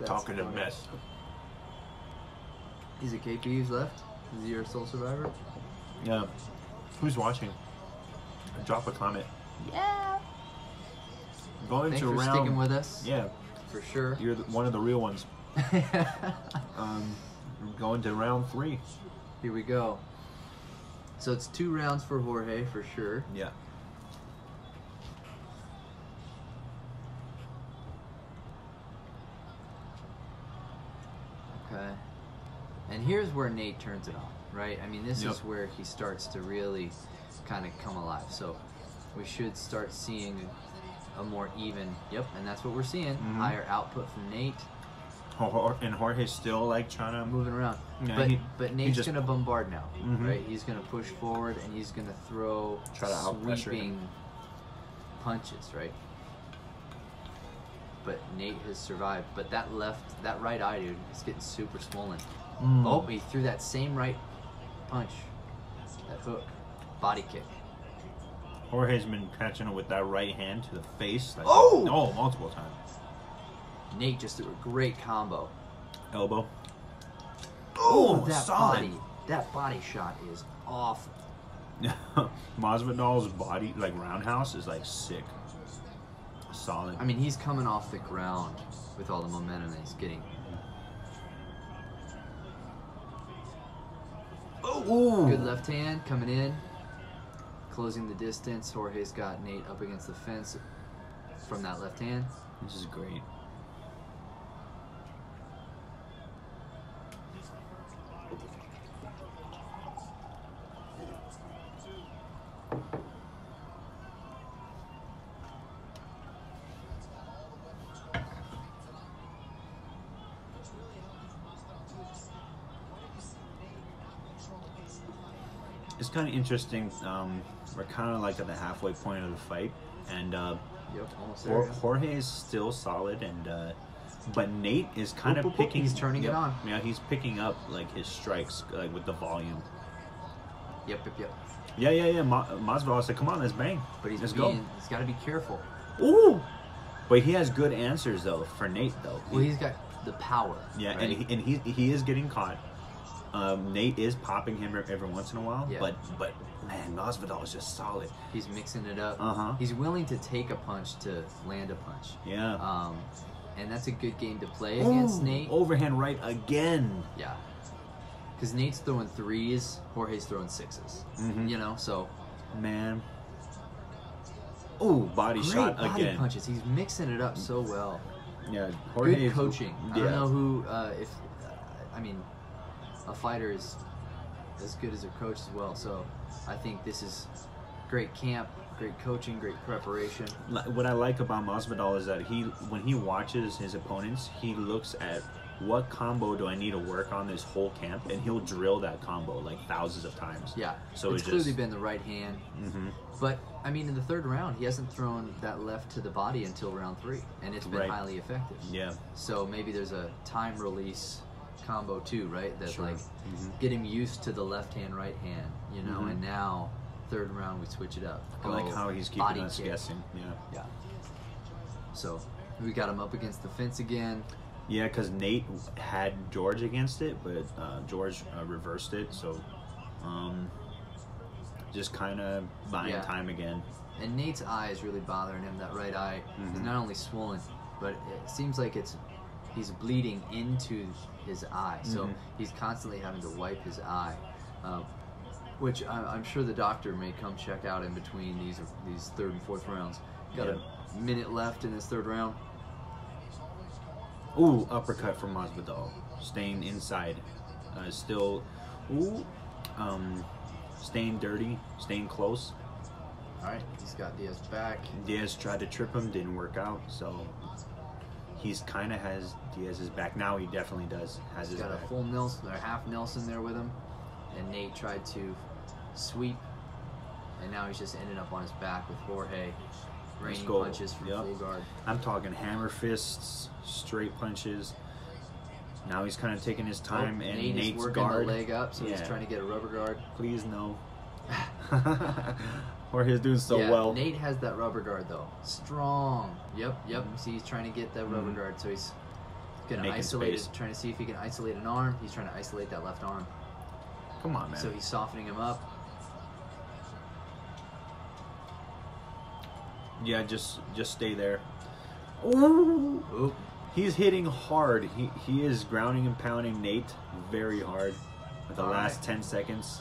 Talking a mess. Is it KP who's left? Is he your sole survivor? Yeah. Who's watching? Drop a comment. Yeah. Going Thanks to for round. sticking with us. Yeah. For sure. You're one of the real ones. Going to round 3. Here we go. So it's 2 rounds for Jorge for sure. Yeah. Okay. And here's where Nate turns it on, right? I mean, this is where he starts to really kind of come alive. So we should start seeing a more even, and that's what we're seeing. Mm-hmm. Higher output from Nate. And Jorge's still like trying to moving around. Yeah, but Nate's going to bombard now, mm-hmm. right? He's going to push forward and he's going to throw sweeping punches, right? But Nate has survived. But that right eye, dude, is getting super swollen. Oh, he threw that same right punch, that hook, body kick. Jorge's been catching it with that right hand to the face. Like, multiple times. Nate just threw a great combo. Elbow. Oh, that body shot is awful. Masvidal's body, like roundhouse, is like sick. Solid. I mean, he's coming off the ground with all the momentum that he's getting. Oh, good left hand coming in, closing the distance. Jorge's got Nate up against the fence from that left hand. This is great. It's kind of interesting. We're kind of like at the halfway point of the fight, and almost there. Jorge is still solid, and but Nate is kind of picking. He's turning it on. Yeah, he's picking up like his strikes, like with the volume. Yep. Yeah. Masvidal said, "Come on, let's bang." But let's go. He's got to be careful. Ooh, but he has good answers though for Nate though. Well, he's got the power. Yeah, right? and he is getting caught. Nate is popping him every once in a while, but man, Masvidal is just solid. He's mixing it up. Uh-huh. He's willing to take a punch to land a punch. Yeah. And that's a good game to play against Nate. Overhand right again. Yeah. Because Nate's throwing 3s, Jorge's throwing 6s. Mm-hmm. You know, so man. Ooh, body shot body again. punches. He's mixing it up so well. Yeah, Jorge good coaching. Yeah. I don't know who. I mean, a fighter is as good as a coach as well. So I think this is great camp, great coaching, great preparation. What I like about Masvidal is that when he watches his opponents, he looks at what combo do I need to work on this whole camp? And he'll drill that combo like thousands of times. Yeah, so it's clearly been the right hand. Mm-hmm. But I mean, in the third round, he hasn't thrown that left to the body until round 3, and it's been highly effective. Yeah. So maybe there's a time release combo too, right? That Sure. like get him used to the left hand, right hand, you know. And now third round we switch it up. I like how he's keeping us guessing. Yeah. Yeah. So we got him up against the fence again. Yeah, because Nate had George against it, but George reversed it. So just kind of buying time again. And Nate's eye is really bothering him. That right eye is not only swollen, but it seems like he's bleeding into his eye. So he's constantly having to wipe his eye, which I'm sure the doctor may come check out in between these third and fourth rounds. Got a minute left in this third round. Ooh, uppercut from Masvidal. Staying inside. Still, staying dirty, staying close. All right, he's got Diaz back. Diaz tried to trip him, didn't work out, so he's kind of has Diaz's back. Now he definitely does. Has his back. Got a full Nelson, or half Nelson there with him, and Nate tried to sweep, and now he's just ended up on his back with Jorge. Raining punches from full guard. I'm talking hammer fists, straight punches. Now he's kind of taking his time, and Nate's is working guard. the leg up, so he's trying to get a rubber guard. Please no. Jorge's doing so well. Nate has that rubber guard though. Strong. Yep. See, he's trying to get that rubber guard, so he's gonna isolate it, trying to see if he can isolate an arm. He's trying to isolate that left arm. Come on, man. So he's softening him up. Yeah, just stay there. Ooh. Oop. He's hitting hard. He is grounding and pounding Nate very hard with the last 10 seconds.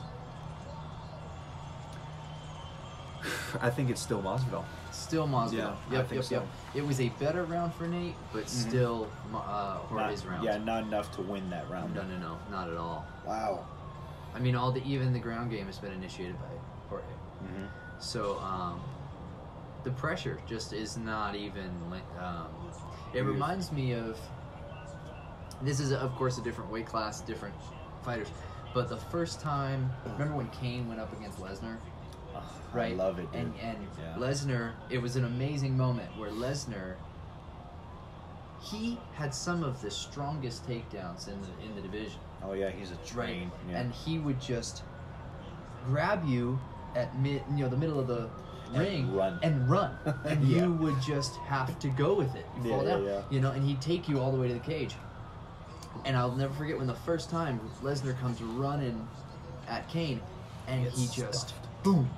I think it's still Masvidal. Still Masvidal. Yeah, I think so. It was a better round for Nate, but still Jorge's round. Yeah, not enough to win that round. No, not at all. Wow. I mean, even the ground game has been initiated by Jorge. So the pressure just is not even. It reminds me of. This is, of course, a different weight class, different fighters. But the first time, remember when Kane went up against Lesnar? Right? I love it, dude. And Lesnar, it was an amazing moment where Lesnar, he had some of the strongest takedowns in the division. Oh yeah, he's a train. Right? Yeah. And he would just grab you at the middle of the ring and run, and you would just have to go with it. You fall down, and he'd take you all the way to the cage. And I'll never forget when the first time Lesnar comes running at Kane, and he just boom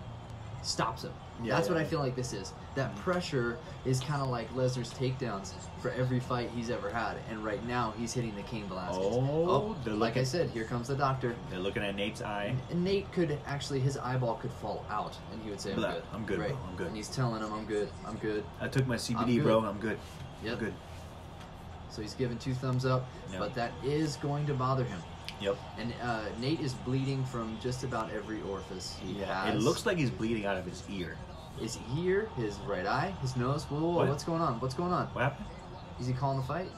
stops him. That's what I feel like this is. That pressure is kind of like Lesnar's takedowns for every fight he's ever had, and right now he's hitting the Cain Velasquez. Like I said, here comes the doctor. They're looking at Nate's eye. And Nate could actually, his eyeball could fall out, and he would say, I'm good, right? Bro. I'm good. And he's telling him, I'm good. I took my CBD, bro. I'm good. Yep. I'm good. So he's giving 2 thumbs up, but that is going to bother him. Yep. And Nate is bleeding from just about every orifice he has. It looks like he's bleeding out of his ear. His ear, his right eye, his nose. Whoa, what's going on? What's going on? What happened? Is he calling the fight?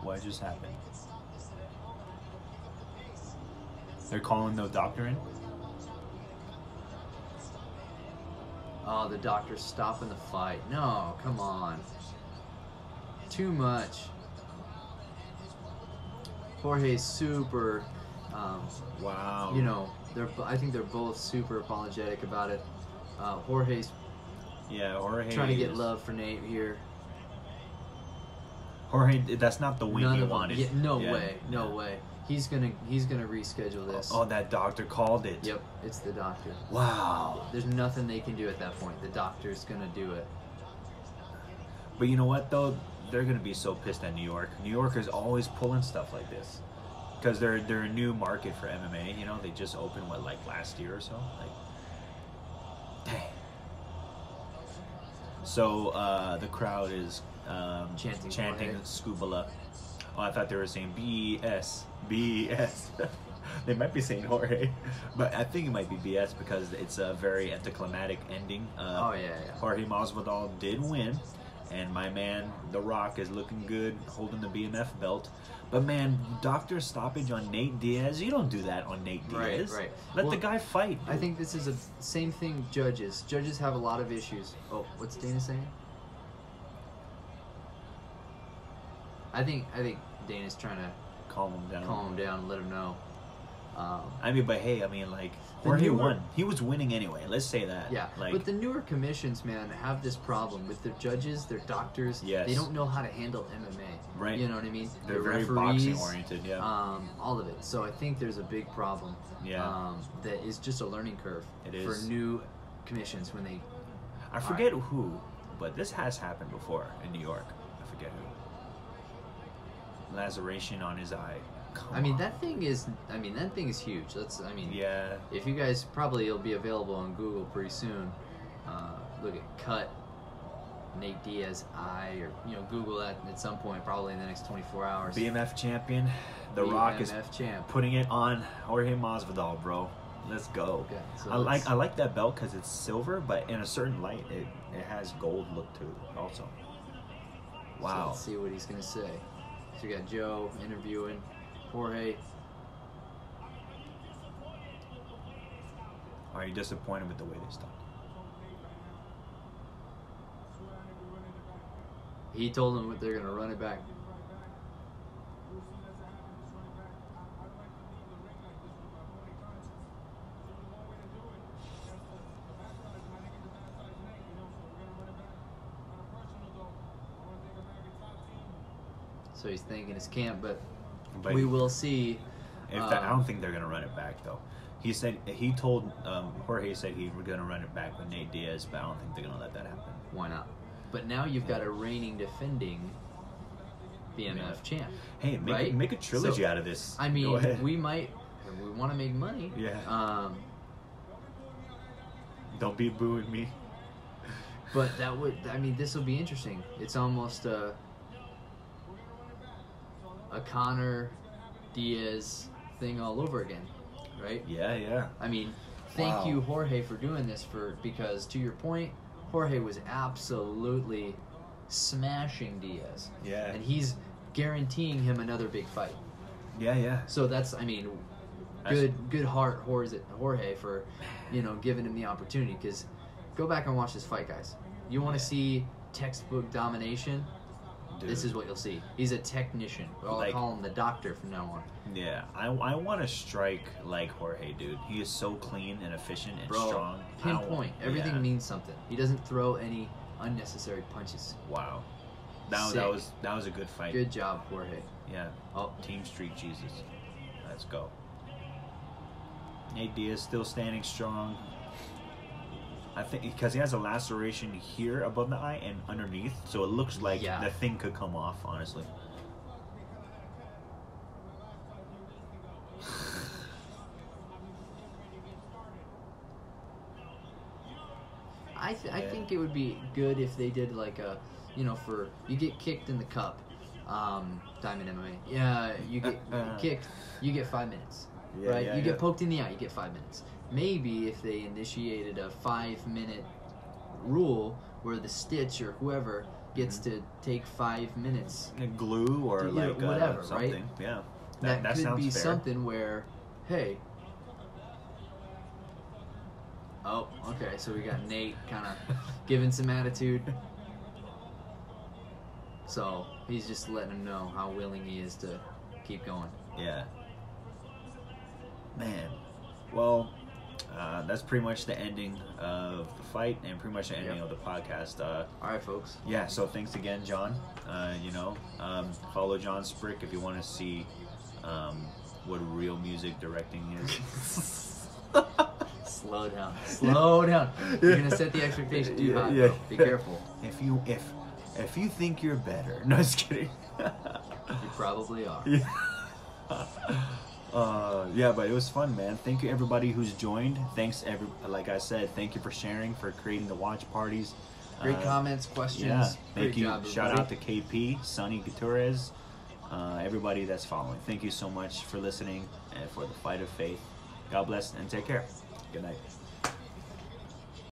What just happened? They're calling the doctor in? Oh, the doctor's stopping the fight. No, come on. Too much. Jorge's super... wow. I think they're both super apologetic about it. Jorge's trying to get love for Nate here. Jorge, that's not the win he wanted. No way. He's gonna reschedule this. Oh, that doctor called it. Yep, it's the doctor. Wow. There's nothing they can do at that point. The doctor's gonna do it. But you know what though? They're gonna be so pissed at New York. New Yorkers always pulling stuff like this. Because they're a new market for MMA, they just opened last year or so, dang. So the crowd is chanting Scubala. Oh, I thought they were saying BS. They might be saying Jorge, but I think it might be BS because it's a very anticlimactic ending. Jorge Masvidal did win. and my man, The Rock, is looking good, holding the BMF belt. But man, doctor stoppage on Nate Diaz, you don't do that on Nate Diaz. Right. Let the guy fight. I think this is the same thing. Judges have a lot of issues. Oh, what's Dana saying? I think Dana's trying to calm him down, and let him know. I mean, but hey, like, Jorge won. He was winning anyway. Let's say that. Yeah, like, but the newer commissions, man, have this problem with their judges, their doctors. Yes. They don't know how to handle MMA. Right. You know what I mean? They're very referees, boxing oriented. Yeah. All of it. So I think there's a big problem. Yeah. That is just a learning curve for new commissions when they. I forget who, but this has happened before in New York. I forget who. Laceration on his eye. That thing is huge. Yeah. If you guys, probably it'll be available on Google pretty soon. Look at cut Nate Diaz eye, or Google that at some point, probably in the next 24 hours. BMF champion, The Rock is putting it on Jorge Masvidal, bro. Let's go. Okay, so I like that belt because it's silver, but in a certain light, it has gold look to it also. Wow. So let's see what he's gonna say. So we got Joe interviewing Jorge. Are you disappointed with the way they stopped? He told them they're gonna run it back. So he's thinking his camp, but we will see. I don't think they're gonna run it back though. He told Jorge said he was gonna run it back with Nate Diaz, but I don't think they're gonna let that happen. Why not? But now you've got a reigning, defending BMF champ. Hey, make a trilogy out of this. I mean, we want to make money. Yeah. Don't be booing me. But this will be interesting. It's almost a Conor Diaz thing all over again, right? Yeah. I mean, thank you, Jorge, for doing this, because to your point, Jorge was absolutely smashing Diaz. Yeah. And he's guaranteeing him another big fight. Yeah. So that's, good heart Jorge for, giving him the opportunity, because go back and watch this fight, guys. You want to see textbook domination? Dude. This is what you'll see. He's a technician. I'll call him the doctor from now on. Yeah, I want to strike like Jorge, dude. He is so clean and efficient and strong. Pinpoint. Everything means something. He doesn't throw any unnecessary punches. Wow. That was a good fight. Good job, Jorge. Yeah. Oh, Team Street Jesus. Let's go. Nate Diaz still standing strong. I think because he has a laceration here above the eye and underneath, so it looks like the thing could come off, honestly. I think it would be good if they did like a, for you get kicked in the cup, Diamond MMA. Yeah, you get kicked, you get 5 minutes, right? You get poked in the eye, you get 5 minutes. Maybe if they initiated a 5-minute rule where the Stitch or whoever gets to take 5 minutes, glue or whatever, something. Right? Yeah, that could sounds be fair. something where, hey. Oh, okay, so we got Nate kind of giving some attitude. So he's just letting him know how willing he is to keep going. Yeah. Man. Well, that's pretty much the ending of the fight and pretty much the ending of the podcast. All right, folks. Yeah, so thanks again, John. Follow John Sprik if you want to see what real music directing is. Slow down. You're gonna set the expectation too high. Yeah. Be careful. If you think you're better, no, just kidding. You probably are. Yeah, but it was fun, man. Thank you everybody who's joined. Thanks like I said, thank you for sharing, for creating the watch parties. Great comments, questions. Yeah, thank you. Job, shout out to KP, Sonny Gutierrez, everybody that's following. Thank you so much for listening and for the Fight of Faith. God bless and take care. Good night.